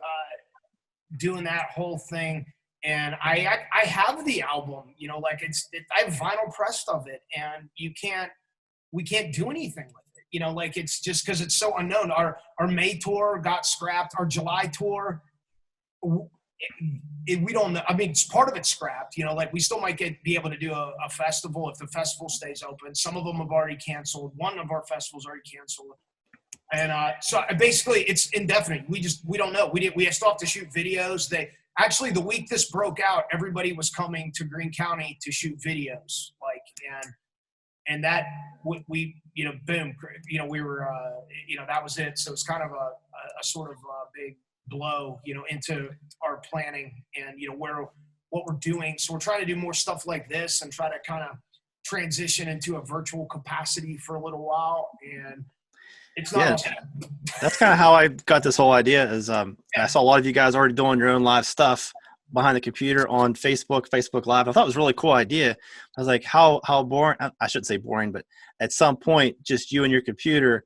doing that whole thing. And I have the album, you know, like I have vinyl pressed of it, and we can't do anything with it. You know, like it's just because it's so unknown. Our May tour got scrapped. Our July tour, we don't know. I mean, part of it's scrapped. You know, like we still might be able to do a festival if the festival stays open. Some of them have already canceled. One of our festivals already canceled, and so basically it's indefinite. We don't know. We still have to shoot videos. Actually, the week this broke out, everybody was coming to Greene County to shoot videos. Like and that we you know, boom, you know, we were you know, that was it. So it's kind of a sort of big blow, you know, into our planning and, you know, what we're doing. So we're trying to do more stuff like this and try to kind of transition into a virtual capacity for a little while. And it's not. Yeah, that's kind of how I got this whole idea is I saw a lot of you guys already doing your own live stuff behind the computer on Facebook Live. I thought it was a really cool idea. I was like, how boring, I shouldn't say boring, but at some point, just you and your computer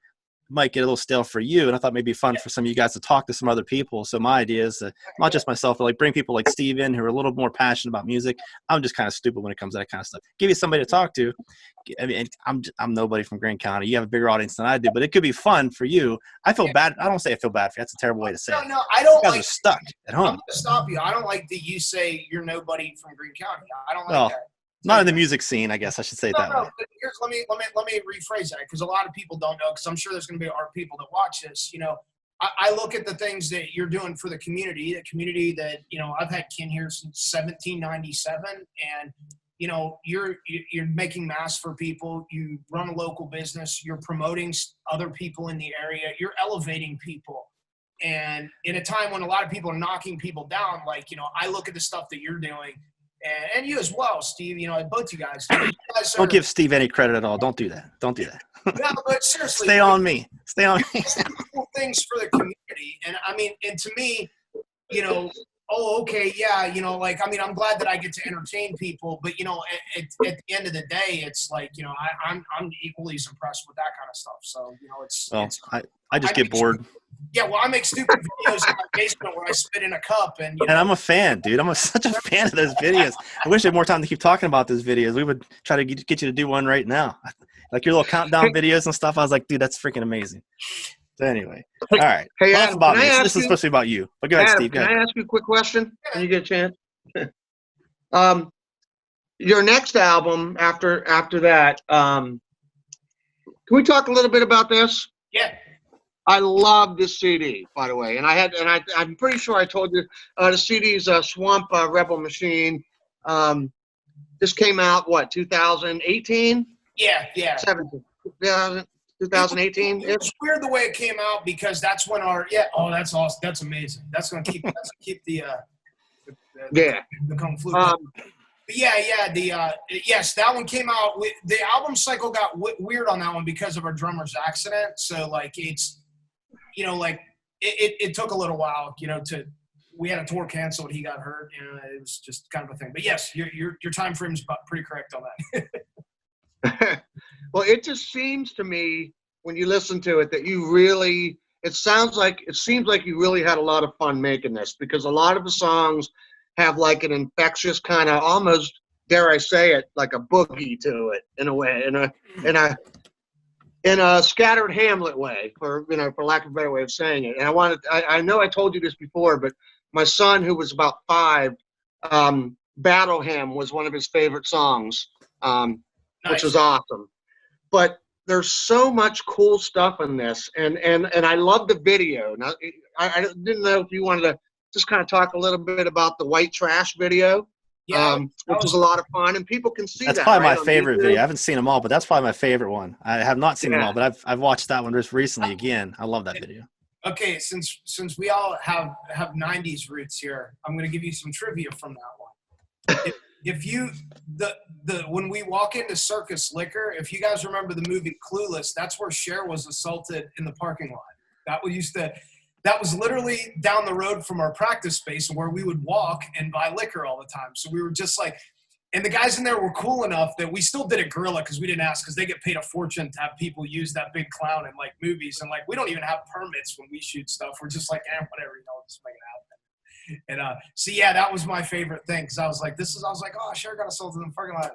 might get a little stale for you. And I thought maybe fun for some of you guys to talk to some other people. So my idea is to, not just myself, but like bring people like Steve in who are a little more passionate about music. I'm just kind of stupid when it comes to that kind of stuff. Give you somebody to talk to. I mean, I'm nobody from Greene County. You have a bigger audience than I do, but it could be fun for you. I feel bad. I don't say I feel bad for you. That's a terrible way to say it. No, I don't. You guys are stuck at home. I'm going to stop you. I don't like that you say you're nobody from Greene County. I don't like that. Not in the music scene, I guess I should say it that way. But here's, let me rephrase that, because a lot of people don't know, because I'm sure there's going to be our people that watch this. You know, I look at the things that you're doing for the community that, you know, I've had Ken here since 1797, and, you know, you're making masks for people. You run a local business. You're promoting other people in the area. You're elevating people. And in a time when a lot of people are knocking people down, like, you know, I look at the stuff that you're doing. And you as well, Steve, you know, both you guys. Don't give Steve any credit at all. Don't do that. Don't do that. No, but seriously. Stay on me. Cool things for the community. And I mean, and to me, you know, oh, okay, yeah, you know, like, I mean, I'm glad that I get to entertain people, but, you know, at the end of the day, it's like, you know, I'm equally as impressed with that kind of stuff. So, you know, I just get bored. Yeah, well, I make stupid videos in my basement where I spit in a cup. And I'm a fan, dude. I'm such a fan of those videos. I wish I had more time to keep talking about those videos. We would try to get you to do one right now. Like your little countdown videos and stuff. I was like, dude, that's freaking amazing. So anyway, all right. Hey, Adam, about me. This is supposed to be about you. But go ahead, Adam, Steve. Go ahead. Can I ask you a quick question when you get a chance? Your next album after that, can we talk a little bit about this? Yeah. I love this CD, by the way, and I'm pretty sure I told you the CD's Swamp Rebel Machine. This came out 2018? Yeah. 17. 2018. It's weird the way it came out because that's when that's awesome. That's amazing. That's gonna keep the kung flu. But yes, that one came out. The album cycle got weird on that one because of our drummer's accident. So like it's, it took a little while, we had a tour canceled. He got hurt. It was just kind of a thing. But yes, your time frame's pretty correct on that. Well, it just seems to me when you listen to it that you really. It seems like you really had a lot of fun making this because a lot of the songs have like an infectious kind of almost, dare I say it, like a boogie to it in a way, in a Scattered Hamlet way, for lack of a better way of saying it. And I know I told you this before, but my son, who was about 5, Battle Hymn was one of his favorite songs, Nice. Which was awesome. But there's so much cool stuff in this, and I love the video. Now, I didn't know if you wanted to just kind of talk a little bit about the White Trash video, which was a lot of fun, and people can see that's that. probably right, my favorite video. I haven't seen them all, but that's probably my favorite one. I have not seen them all, but I've watched that one just recently again. I love that video. Okay, since we all have 90s roots here, I'm going to give you some trivia from that one. If you when we walk into Circus Liquor, if you guys remember the movie Clueless, that's where Cher was assaulted in the parking lot. That was literally down the road from our practice space where we would walk and buy liquor all the time. So we were just like, and the guys in there were cool enough that we still did a gorilla because we didn't ask because they get paid a fortune to have people use that big clown in like movies. And like, we don't even have permits when we shoot stuff. We're just like, whatever, just make it happen. And so yeah, that was my favorite thing because I was like, oh, Cher got assaulted in the parking lot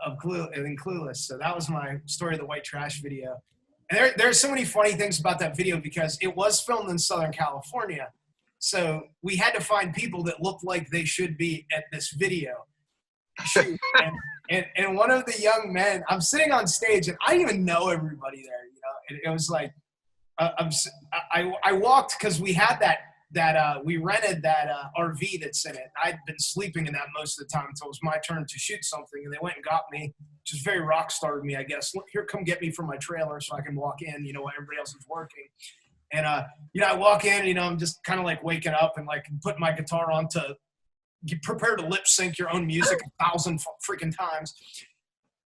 of Clueless. So that was my story of the White Trash video. And there's so many funny things about that video because it was filmed in Southern California. So we had to find people that looked like they should be at this video shoot. and one of the young men, I'm sitting on stage and I didn't even know everybody there. And it was like, I walked because we had we rented that RV that's in it. I'd been sleeping in that most of the time until it was my turn to shoot something, and they went and got me, which is very rock star of me, I guess. Look, here, come get me from my trailer so I can walk in, while everybody else is working. And, I walk in, I'm just kind of like waking up and like putting my guitar on to prepare to lip sync your own music 1,000 freaking times.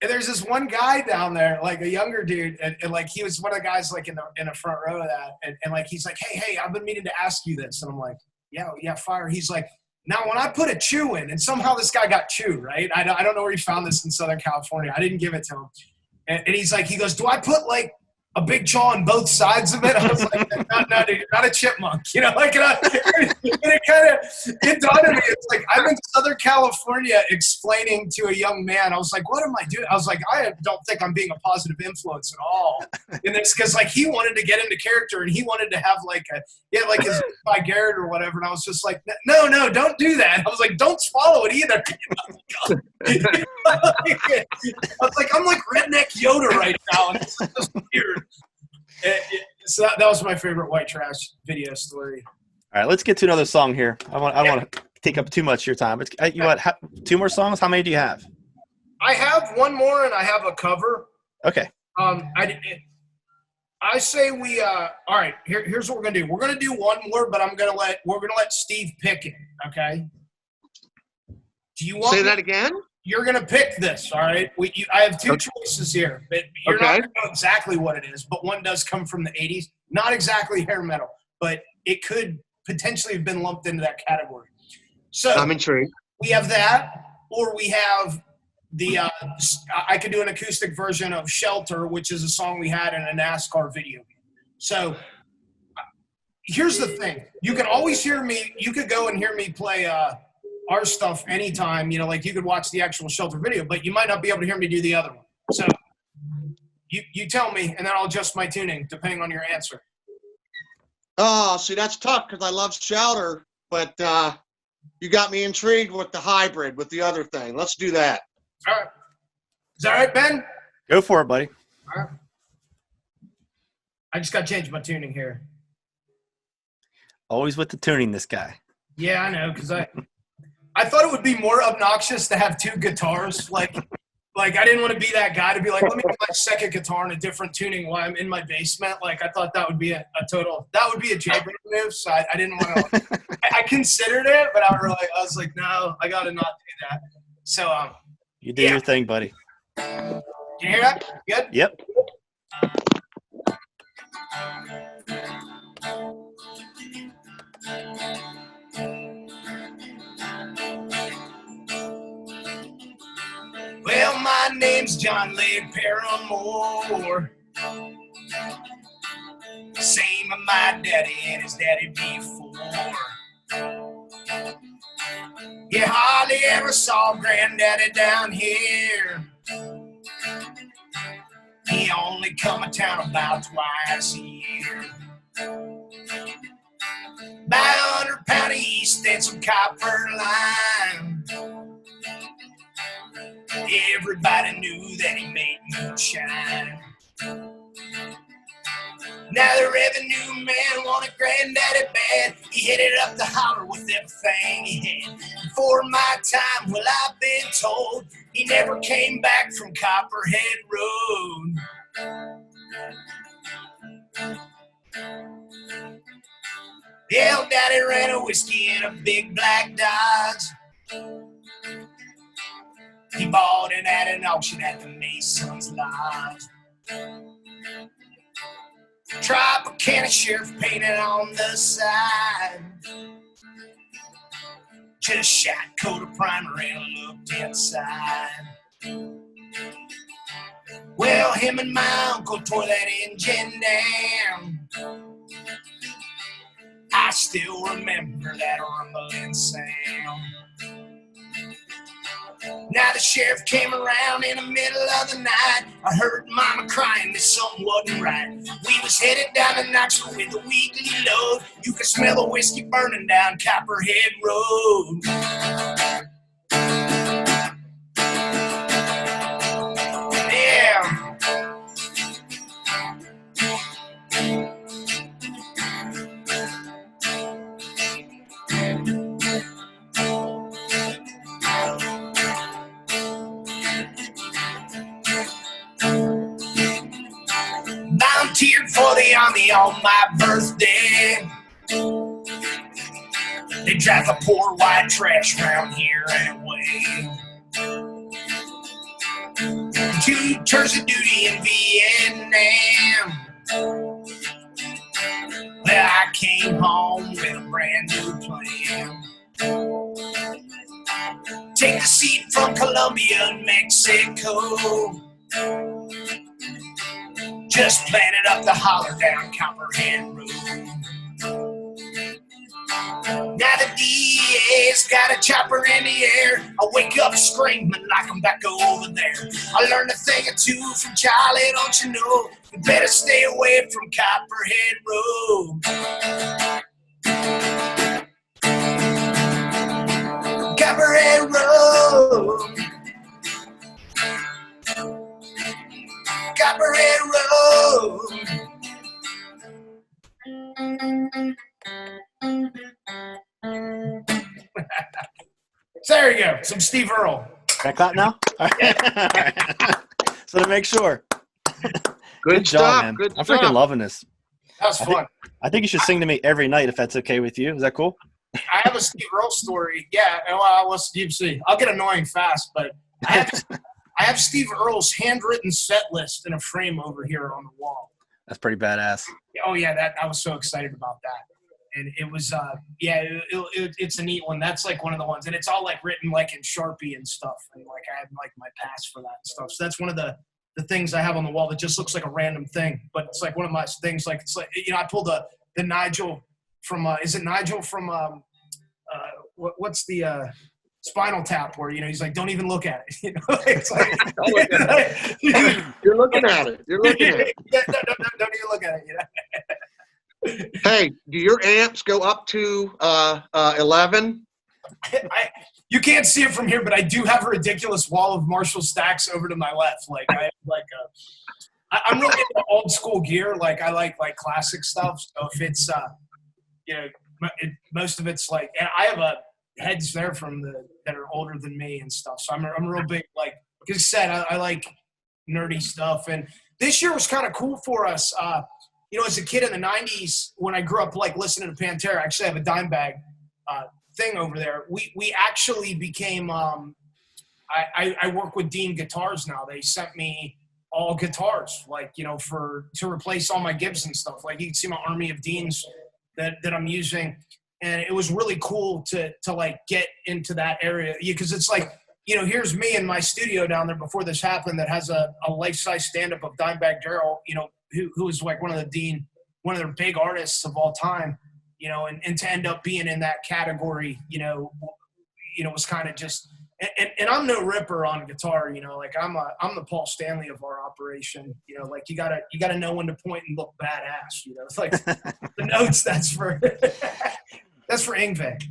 And there's this one guy down there, like a younger dude, and like he was one of the guys like in the front row of that, and like he's like, hey, I've been meaning to ask you this, and I'm like, yeah, fire. He's like, now when I put a chew in, and somehow this guy got chew, right? I don't know where he found this in Southern California. I didn't give it to him, and he goes, do I put like a big chaw on both sides of it? I was like, no, dude, you're not a chipmunk, like, and it dawned on me. It's like, I'm in Southern California explaining to a young man, I was like, what am I doing? I was like, I don't think I'm being a positive influence at all. And it's because like, he wanted to get into character and he wanted to have like his by Garrett or whatever. And I was just like, no, don't do that. I was like, don't swallow it either. I was like, I'm like redneck Yoda right now. And it's just weird. So that was my favorite White Trash video story. All right, let's get to another song here. I want to take up too much of your time. You want 2 more songs? How many do you have? I have one more, and I have a cover. Okay. I say we. All right. Here's what we're gonna do. We're gonna do one more, but we're gonna let Steve pick it. Okay. Do you want say that again? You're gonna pick this. All right. I have 2 choices here. But you're not gonna know exactly what it is, but one does come from the '80s. Not exactly hair metal, but it could potentially have been lumped into that category. So I'm intrigued. We have that, or we have the I could do an acoustic version of Shelter, which is a song we had in a NASCAR video. So here's the thing. You can always hear me. You could go and hear me play our stuff anytime. Like you could watch the actual Shelter video, but you might not be able to hear me do the other one. So you tell me, and then I'll adjust my tuning depending on your answer. Oh, see, that's tough because I love Shelter, but you got me intrigued with the hybrid, with the other thing. Let's do that. All right. Is that all right, Ben? Go for it, buddy. All right. I just got to change my tuning here. Always with the tuning, this guy. Yeah, I know, because I thought it would be more obnoxious to have 2 guitars, like Like, I didn't want to be that guy to be like, let me get my second guitar in a different tuning while I'm in my basement. Like, I thought that would be a jailbreak move. So I didn't want to. I considered it, but I was like, no, I got to not do that. So you do your thing, buddy. Can you hear that? Good. Yep. Well, my name's John Lake Paramore. Same as my daddy and his daddy before. You hardly ever saw Granddaddy down here. He only come to town about twice a year. Buy 100 pound of yeast and some copper lime. Everybody knew that he made moonshine. Now the revenue man wanted Granddaddy bad. He headed up the holler with everything he had. Before my time, well, I've been told he never came back from Copperhead Road. Yeah, Daddy ran a whiskey in a big black Dodge. He bought it at an auction at the Mason's Lodge. Tropicana sheriff painted on the side. Just shot coat of primer and looked inside. Well, him and my uncle tore that engine down. I still remember that rumbling sound. Now the sheriff came around in the middle of the night. I heard Mama crying that something wasn't right. We was headed down to Knoxville with a weekly load. You could smell the whiskey burning down Copperhead Road. Yeah. Volunteered for the army on my birthday. They drive the poor white trash around here anyway. 2 tours of duty in Vietnam. Well, I came home with a brand new plan. Take the seat from Colombia and Mexico. Just planted up the holler down Copperhead Road. Now the DA's got a chopper in the air. I wake up screaming like I'm back over there. I learned a thing or two from Charlie, don't you know? You better stay away from Copperhead Road. Copperhead Road. Copperhead Road. So there you go. Some Steve Earle. Can I clap now? All right. So to make sure. Good job, stuff. man. Good I'm stuff. freaking loving this. That was fun. I think you should sing to me every night if that's okay with you. Is that cool? I have a Steve Earle story. Yeah, well, Steve C. I'll get annoying fast, but I have Steve Earle's handwritten set list in a frame over here on the wall. That's pretty badass. Oh yeah, I was so excited about that, and it was it's a neat one. That's like one of the ones, and it's all like written like in Sharpie and stuff, and like I have like my pass for that and stuff. So that's one of the things I have on the wall that just looks like a random thing, but it's like one of my things. Like it's like I pulled the Nigel from is it Nigel from what's the Spinal Tap, where he's like, don't even look at it. It's like, Don't look at it. You're looking at it. You're looking at it. Don't even look at it. Hey, do your amps go up to 11? You can't see it from here, but I do have a ridiculous wall of Marshall stacks over to my left. Like I have I'm really into old school gear. Like I like classic stuff. So if it's most of it's like, and I have heads there that are older than me and stuff. So I'm a real big like I said, I like nerdy stuff. And this year was kind of cool for us. As a kid in the 90s, when I grew up like listening to Pantera, I actually have a dime bag thing over there. We actually became I work with Dean Guitars now. They sent me all guitars, like, to replace all my Gibson stuff. Like, you can see my army of Deans that I'm using. And it was really cool to like get into that area, because it's like, here's me in my studio down there before this happened that has a life-size stand-up of Dimebag Darrell, who is like one of their big artists of all time, and to end up being in that category, was kind of just, and I'm no ripper on guitar, like I'm the Paul Stanley of our operation, like you gotta know when to point and look badass, it's like the notes, that's for Ingve.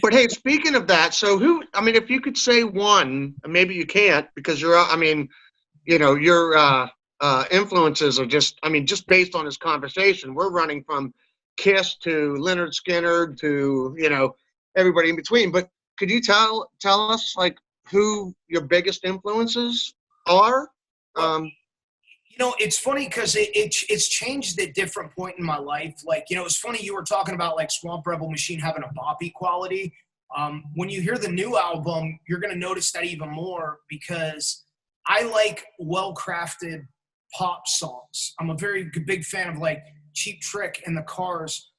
But hey, speaking of that, so if you could say one, maybe you can't because your influences are just based on this conversation. We're running from Kiss to Lynyrd Skynyrd to, everybody in between. But could you tell us like who your biggest influences are? It's funny because it's changed at different point in my life. Like, it's funny you were talking about like Swamp Rebel Machine having a boppy quality. When you hear the new album, you're going to notice that even more because I like well-crafted pop songs. I'm a very big fan of like Cheap Trick and the Cars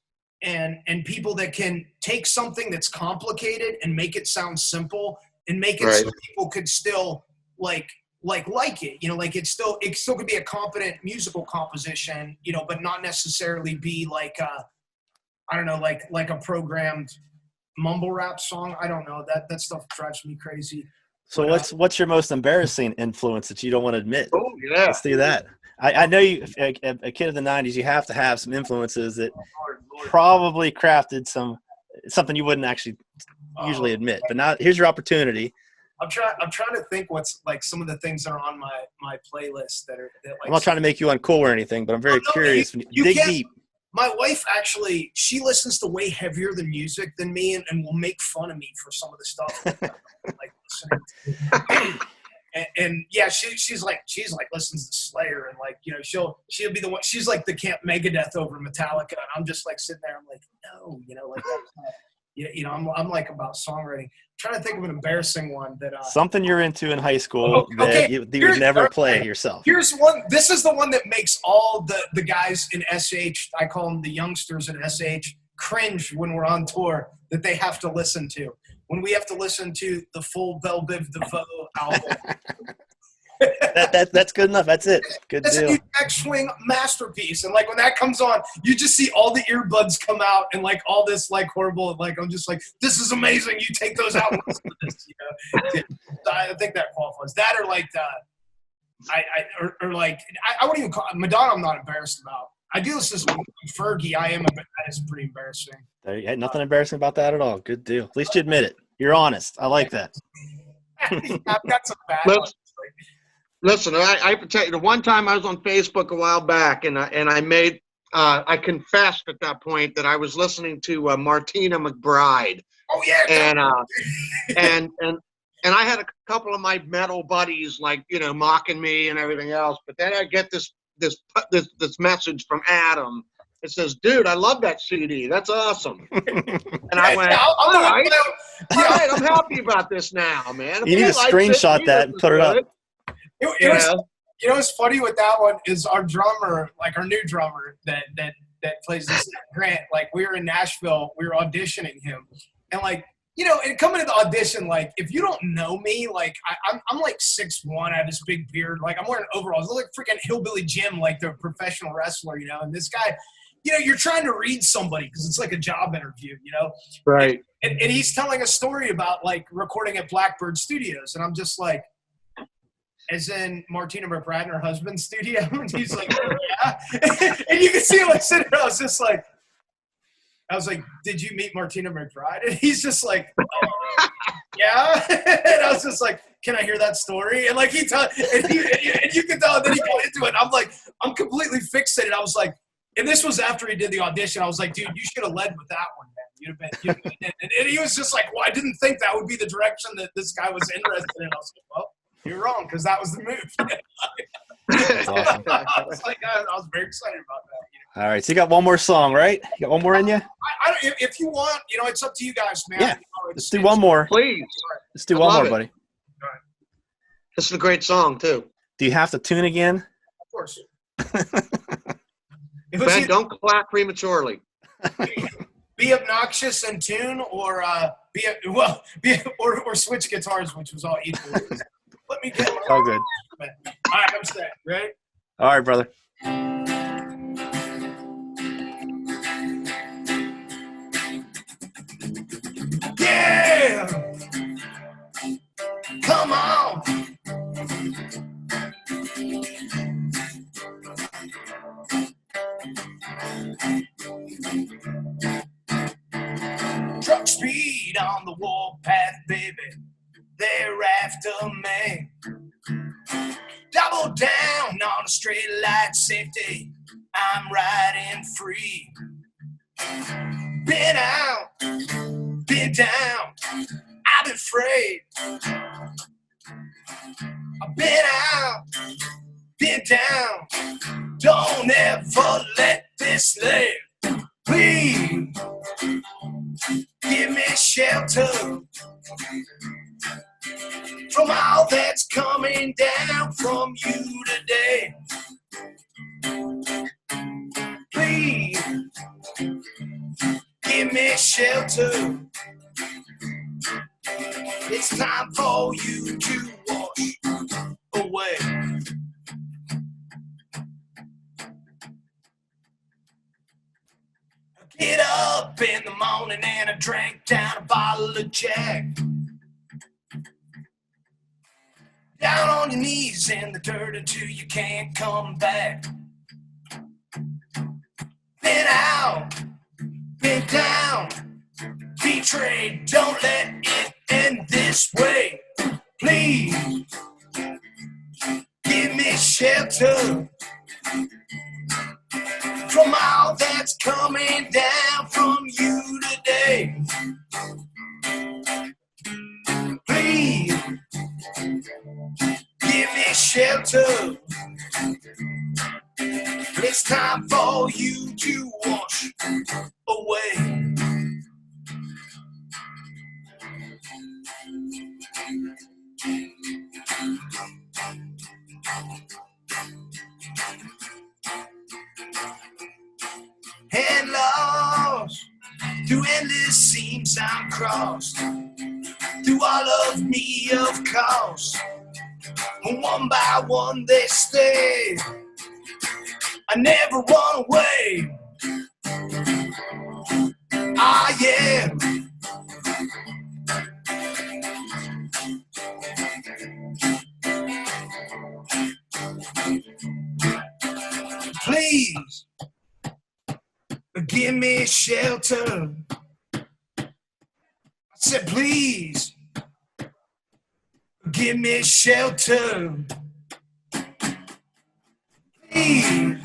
and people that can take something that's complicated and make it sound simple and make it so people could still like it, like it still could be a competent musical composition, but not necessarily be like like a programmed mumble rap song. I don't know, that stuff drives me crazy. So what's your most embarrassing influence that you don't want to admit? Oh yeah, let's do that. I know you, a kid of the 90s, you have to have some influences that probably crafted something you wouldn't actually usually admit. But now here's your opportunity. I'm trying to think what's like some of the things that are on my playlist that like. I'm not trying to make you uncool or anything, but I'm very curious. When you dig deep. My wife actually, she listens to way heavier than music than me, and will make fun of me for some of the stuff that I'm like listening to. And yeah, she's like listens to Slayer, and like she'll be the one. She's like the Camp Megadeth over Metallica, and I'm just like sitting there. I'm like, no, like that's not, I'm like about songwriting. I'm trying to think of an embarrassing one that something you're into in high school that you would never play yourself. Here's one. This is the one that makes all the guys in SH, I call them the youngsters in SH, cringe when we're on tour, that they have to listen to. When we have to listen to the full Belle Biv DeVoe album. That's good enough. That's it. Good That's deal. a X-Swing masterpiece. And like when that comes on, you just see all the earbuds come out and like all this like horrible, like I'm just like, this is amazing. You take those out and listen to this, I think that qualifies. That or like I wouldn't even call Madonna. I'm not embarrassed about. I do listen to Fergie. That is pretty embarrassing. There you had nothing embarrassing about that at all. Good deal. At least you admit it. You're honest. I like that. I've got some bad ones. Listen, I tell you, the one time I was on Facebook a while back, and I confessed at that point that I was listening to Martina McBride. Oh yeah. And I had a couple of my metal buddies like mocking me and everything else, but then I get this message from Adam. It says, "Dude, I love that CD. That's awesome." And I went, all right, I'm happy about this now, man. You need to screenshot that and put it up. What's funny with that one is our drummer, like our new drummer that plays this Grant. Like we were in Nashville, we were auditioning him, and like and coming to the audition, like if you don't know me, like I'm like 6'1", I have this big beard, like I'm wearing overalls, I look like freaking Hillbilly Jim, like the professional wrestler, and this guy, you're trying to read somebody because it's like a job interview, right? And he's telling a story about like recording at Blackbird Studios, and I'm just like. As in Martina McBride and her husband's studio. And he's like, oh, yeah. And you can see him like sitting there. I was like, did you meet Martina McBride? And he's just like, oh, yeah. And I was just like, can I hear that story? And like and you can tell that he got into it. I'm like, I'm completely fixated. I was like, And this was after he did the audition. I was like, dude, you should have led with that one, man. You'd have been and he was just like, well, I didn't think that would be the direction that this guy was interested in. I was like, well, you're wrong, because that was the move. That's awesome. I was very excited about that. All right, so you got one more song, right? You got one more in you? If you want, it's up to you guys, man. Yeah. Let's do one more. Please. Let's do one more, buddy. This is a great song, too. Do you have to tune again? Of course. Ben, don't clap prematurely. Be obnoxious and tune, or or switch guitars, which was all equal. Let me get my all good. All right, I'm set. Ready? All right, brother. Yeah! Come on! Truck speed on the warpath, baby. They're after me. Double down on a straight light safety. I'm riding free. Been out, been down. I've been afraid. I've been out, been down. Don't ever let this live. Please give me shelter from all that's coming down from you today. Please give me shelter. It's time for you to wash away. I get up in the morning and I drank down a bottle of Jack. Down on your knees in the dirt until you can't come back. Been out, been down, betrayed. Don't let it end this way. Please give me shelter from all that's coming down from you today. Please give me shelter. It's time for you to wash away. And lost through endless seams I'm crossed, through all of me, of course. One by one they stay. I never run away. Ah, yeah. Please give me shelter. I said, please give me shelter. Please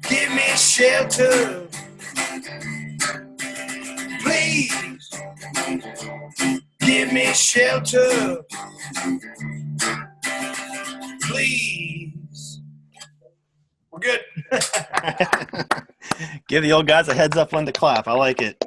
give me shelter. Please give me shelter. Please. We're good. Give the old guys a heads up when to clap. I like it.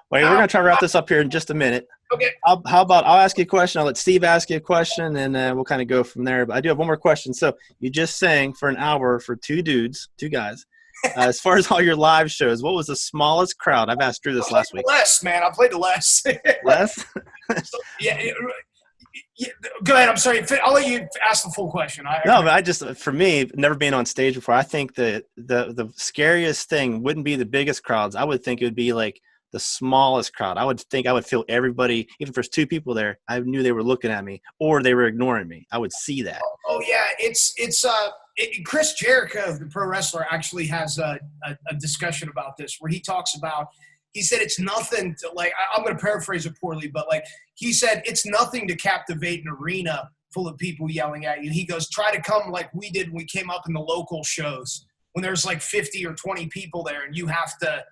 Wait, we're going to try to wrap this up here in just a minute. Okay. How about I'll ask you a question. I'll let Steve ask you a question, and we'll kind of go from there. But I do have one more question. So you just sang for an hour for two guys. As far as all your live shows, what was the smallest crowd? I've asked Drew this last week. Less, man. I played the less. Less? So, yeah. Go ahead. I'm sorry. I'll let you ask the full question. No, but for me, never being on stage before, I think the scariest thing wouldn't be the biggest crowds. I would think it would be like the smallest crowd. I would think I would feel everybody, even if there's two people there, I knew they were looking at me or they were ignoring me. I would see that. Oh yeah. Chris Jericho, the pro wrestler, actually has a discussion about this where he talks about, he said it's nothing to, like, I'm going to paraphrase it poorly, but like he said, it's nothing to captivate an arena full of people yelling at you. He goes, try to come like we did when we came up in the local shows. when there's like 50 or 20 people there and you have to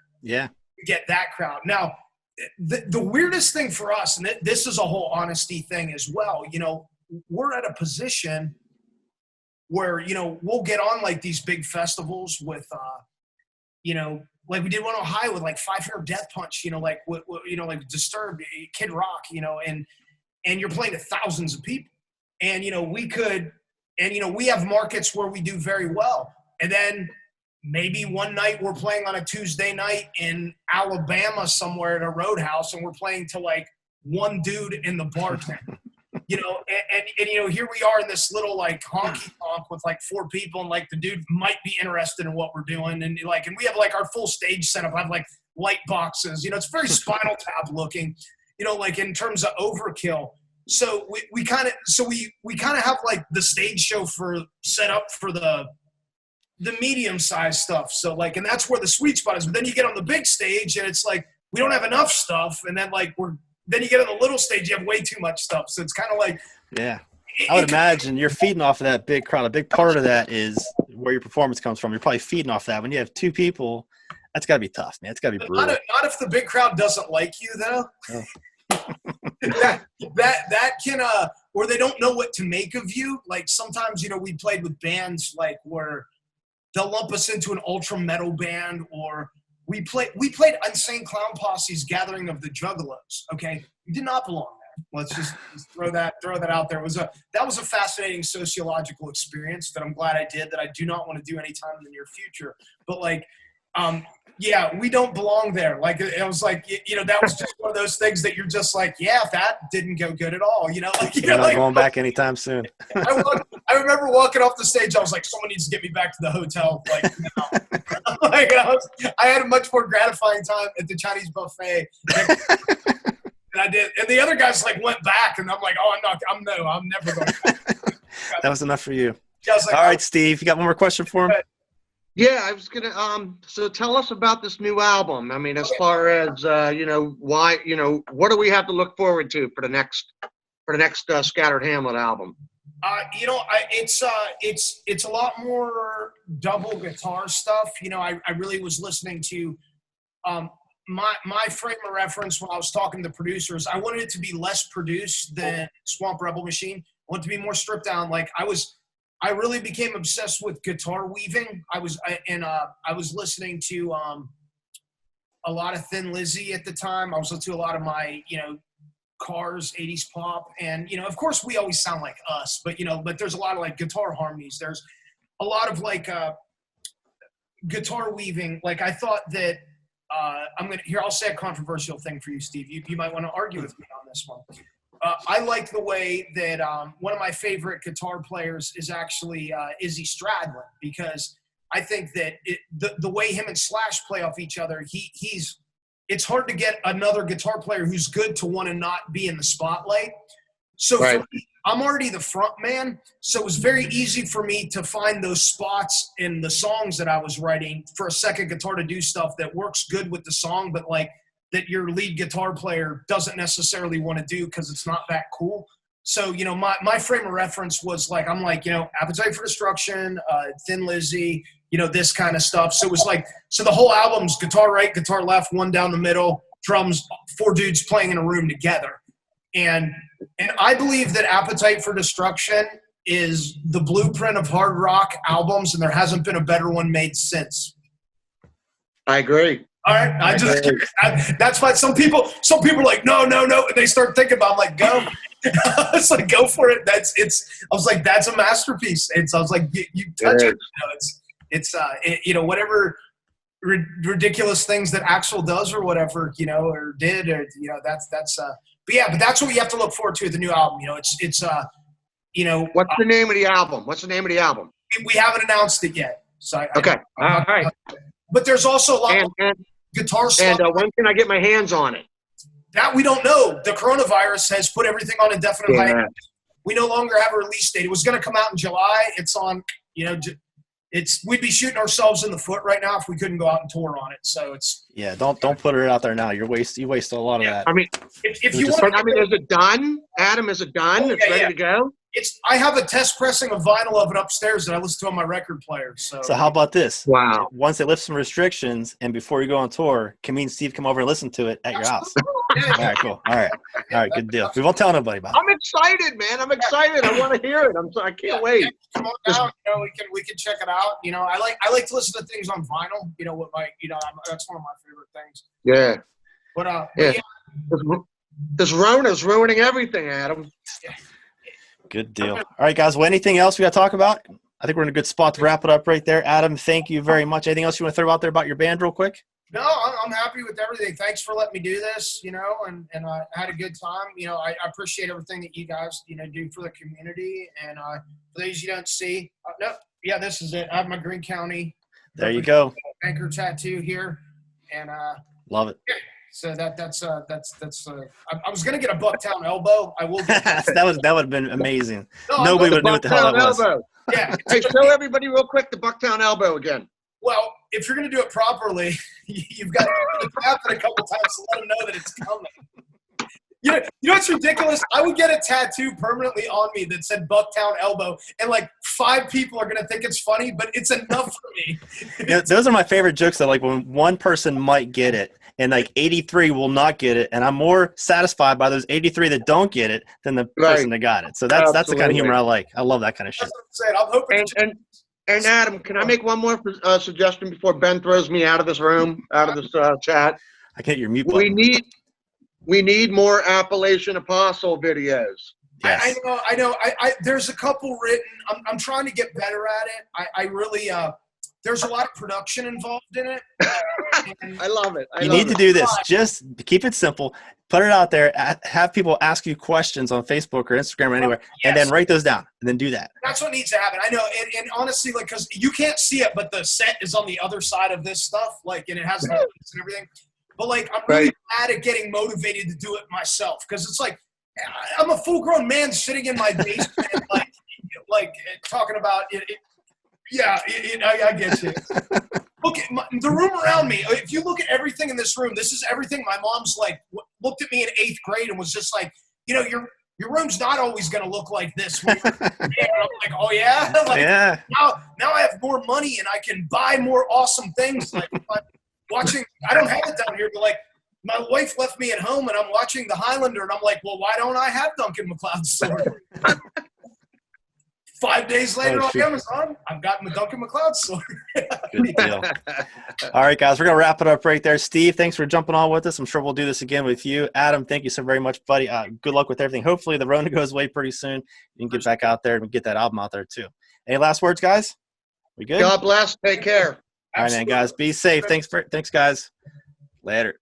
get that crowd. Now, the weirdest thing for us, and this is a whole honesty thing as well, you know, we're at a position where, you know, we'll get on like these big festivals with, you know, like we did one in Ohio with like 500 Death Punch, you know, like, you know, like Disturbed, Kid Rock, you know, and you're playing to thousands of people. And, you know, we have markets where we do very well. And then maybe one night we're playing on a Tuesday night in Alabama somewhere at a roadhouse, and we're playing to like one dude in the bartender, you know, and you know, here we are in this little like honky tonk with like 4 people, and like the dude might be interested in what we're doing, and we have like our full stage setup. I have like light boxes, you know, it's very Spinal Tap looking, you know, like in terms of overkill. So we kind of have like the stage show set up for the medium-sized stuff. So like, and that's where the sweet spot is. But then you get on the big stage and it's like, we don't have enough stuff. And then like then you get on the little stage, you have way too much stuff. So it's kind of like, yeah, I would imagine you're feeding off of that big crowd. A big part of that is where your performance comes from. You're probably feeding off that. When you have 2 people, that's gotta be tough, man. It's gotta be brutal. Not if the big crowd doesn't like you though. Oh. that can or they don't know what to make of you. Like sometimes, you know, we played with bands like where they'll lump us into an ultra metal band, or we played Insane Clown Posse's Gathering of the Juggalos. Okay, we did not belong there. Let's just throw that out there. That was a fascinating sociological experience that I'm glad I did, that I do not want to do anytime in the near future. But like, yeah, we don't belong there. Like, it was like, you know, that was just one of those things that you're just like, yeah, that didn't go good at all. You know, like, you're not going back anytime soon. I remember walking off the stage. I was like, someone needs to get me back to the hotel. Like, now. Like I had a much more gratifying time at the Chinese buffet than I did. And the other guys like went back, and I'm like, oh, I'm never going back. That was enough for you. Like, all right, Steve, you got one more question for him? Yeah, I was gonna. So tell us about this new album. I mean, as far as you know, why, you know, what do we have to look forward to for the next Scattered Hamlet album? You know, it's a lot more double guitar stuff. You know, I really was listening to my frame of reference when I was talking to the producers. I wanted it to be less produced than Swamp Rebel Machine. I wanted it to be more stripped down. Like I really became obsessed with guitar weaving. I was listening to a lot of Thin Lizzy at the time. I was listening to a lot of my, you know, Cars, 80s pop. And, you know, of course we always sound like us, but, you know, but there's a lot of like guitar harmonies. There's a lot of like guitar weaving. Like I thought that I'll say a controversial thing for you, Steve. You might want to argue with me on this one. I like the way that one of my favorite guitar players is actually Izzy Stradlin, because I think that the way him and Slash play off each other, it's hard to get another guitar player who's good to want to not be in the spotlight. So right. For me, I'm already the front man, so it was very easy for me to find those spots in the songs that I was writing for a second guitar to do stuff that works good with the song, but like that your lead guitar player doesn't necessarily want to do because it's not that cool. So, you know, my frame of reference was like, I'm like, you know, Appetite for Destruction, Thin Lizzy, you know, this kind of stuff. So it was like, so the whole album's guitar right, guitar left, one down the middle, drums, 4 dudes playing in a room together. And I believe that Appetite for Destruction is the blueprint of hard rock albums, and there hasn't been a better one made since. I agree. All right, that's why some people are like, no, and they start thinking about, I'm like, go. It's like, go for it. I was like, that's a masterpiece. I was like, you touch it. You know, you know, whatever ridiculous things that Axl does or whatever, you know, or did, or, you know, that's but yeah, but that's what you have to look forward to at the new album. You know, it's you know. What's the name of the album? We haven't announced it yet. So okay. All right. But there's also a lot of guitar stuff. And when can I get my hands on it? That we don't know. The coronavirus has put everything on indefinite hiatus. We no longer have a release date. It was going to come out in July. It's on, you know, we'd be shooting ourselves in the foot right now if we couldn't go out and tour on it. So it's don't put it out there now. You waste a lot of that. I mean, if you want, I mean, is it done? Adam, is it done? It's ready to go. I have a test pressing of vinyl of it upstairs that I listen to on my record player. So how about this? Wow. Once they lift some restrictions and before you go on tour, can me and Steve come over and listen to it at your house? Yeah, All right, cool. All right, good deal. We won't tell nobody about it. I'm excited, man. I'm excited. I want to hear it. I can't wait. Come on down. We can check it out. I like to listen to things on vinyl. That's one of my favorite things. Yeah. But This Rona's ruining everything, Adam. Good deal. All right, guys. Well, anything else we got to talk about? I think we're in a good spot to wrap it up right there. Adam, thank you very much. Anything else you want to throw out there about your band real quick? No, I'm happy with everything. Thanks for letting me do this, and I had a good time. I appreciate everything that you guys, do for the community. And for those you don't see, this is it. I have my Greene County. There you go. Anchor tattoo here, and love it. So that's I was gonna get a Bucktown elbow. I will get that. that would have been amazing. Nobody would know what the hell that was. Elbow. Yeah. Hey, show everybody real quick the Bucktown elbow again. Well, if you're going to do it properly, you've got to tap it a couple times to let them know that it's coming. You know what's ridiculous? I would get a tattoo permanently on me that said Bucktown elbow, and like 5 people are going to think it's funny, but it's enough for me. Those are my favorite jokes, though, like when one person might get it and like 83 will not get it, and I'm more satisfied by those 83 that don't get it than the person that got it. So that's the kind of humor I like. I love that kind of shit. That's what I'm saying. I'm hoping And Adam, can I make one more suggestion before Ben throws me out of this room, out of this chat? I can't your mute button. We need more Appalachian Apostle videos. Yes. I know. There's a couple written. I'm trying to get better at it. I really there's a lot of production involved in it. I love it. You need to do this. Just keep it simple. Put it out there. Have people ask you questions on Facebook or Instagram or anywhere, and then write those down, and then do that. That's what needs to happen. I know, and honestly, like, because you can't see it, but the set is on the other side of this stuff, like, and it has the notes and everything. But like, I'm really bad at getting motivated to do it myself, because it's like I'm a full-grown man sitting in my basement, like talking about it. I get you. Look at the room around me. If you look at everything in this room, this is everything my mom's like looked at me in 8th grade and was just like, your room's not always going to look like this. And I'm like, oh yeah? Like, yeah. Now I have more money and I can buy more awesome things. Like watching, I don't have it down here, but like my wife left me at home and I'm watching The Highlander and I'm like, well, why don't I have Duncan MacLeod's sword? 5 days later on Amazon, I've gotten the Duncan MacLeod sword. Good deal. All right, guys, we're going to wrap it up right there. Steve, thanks for jumping on with us. I'm sure we'll do this again with you. Adam, thank you so very much, buddy. Good luck with everything. Hopefully the Rona goes away pretty soon. You can get back out there and get that album out there too. Any last words, guys? We good? God bless. Take care. All right, man, guys. Be safe. Thanks, guys. Later.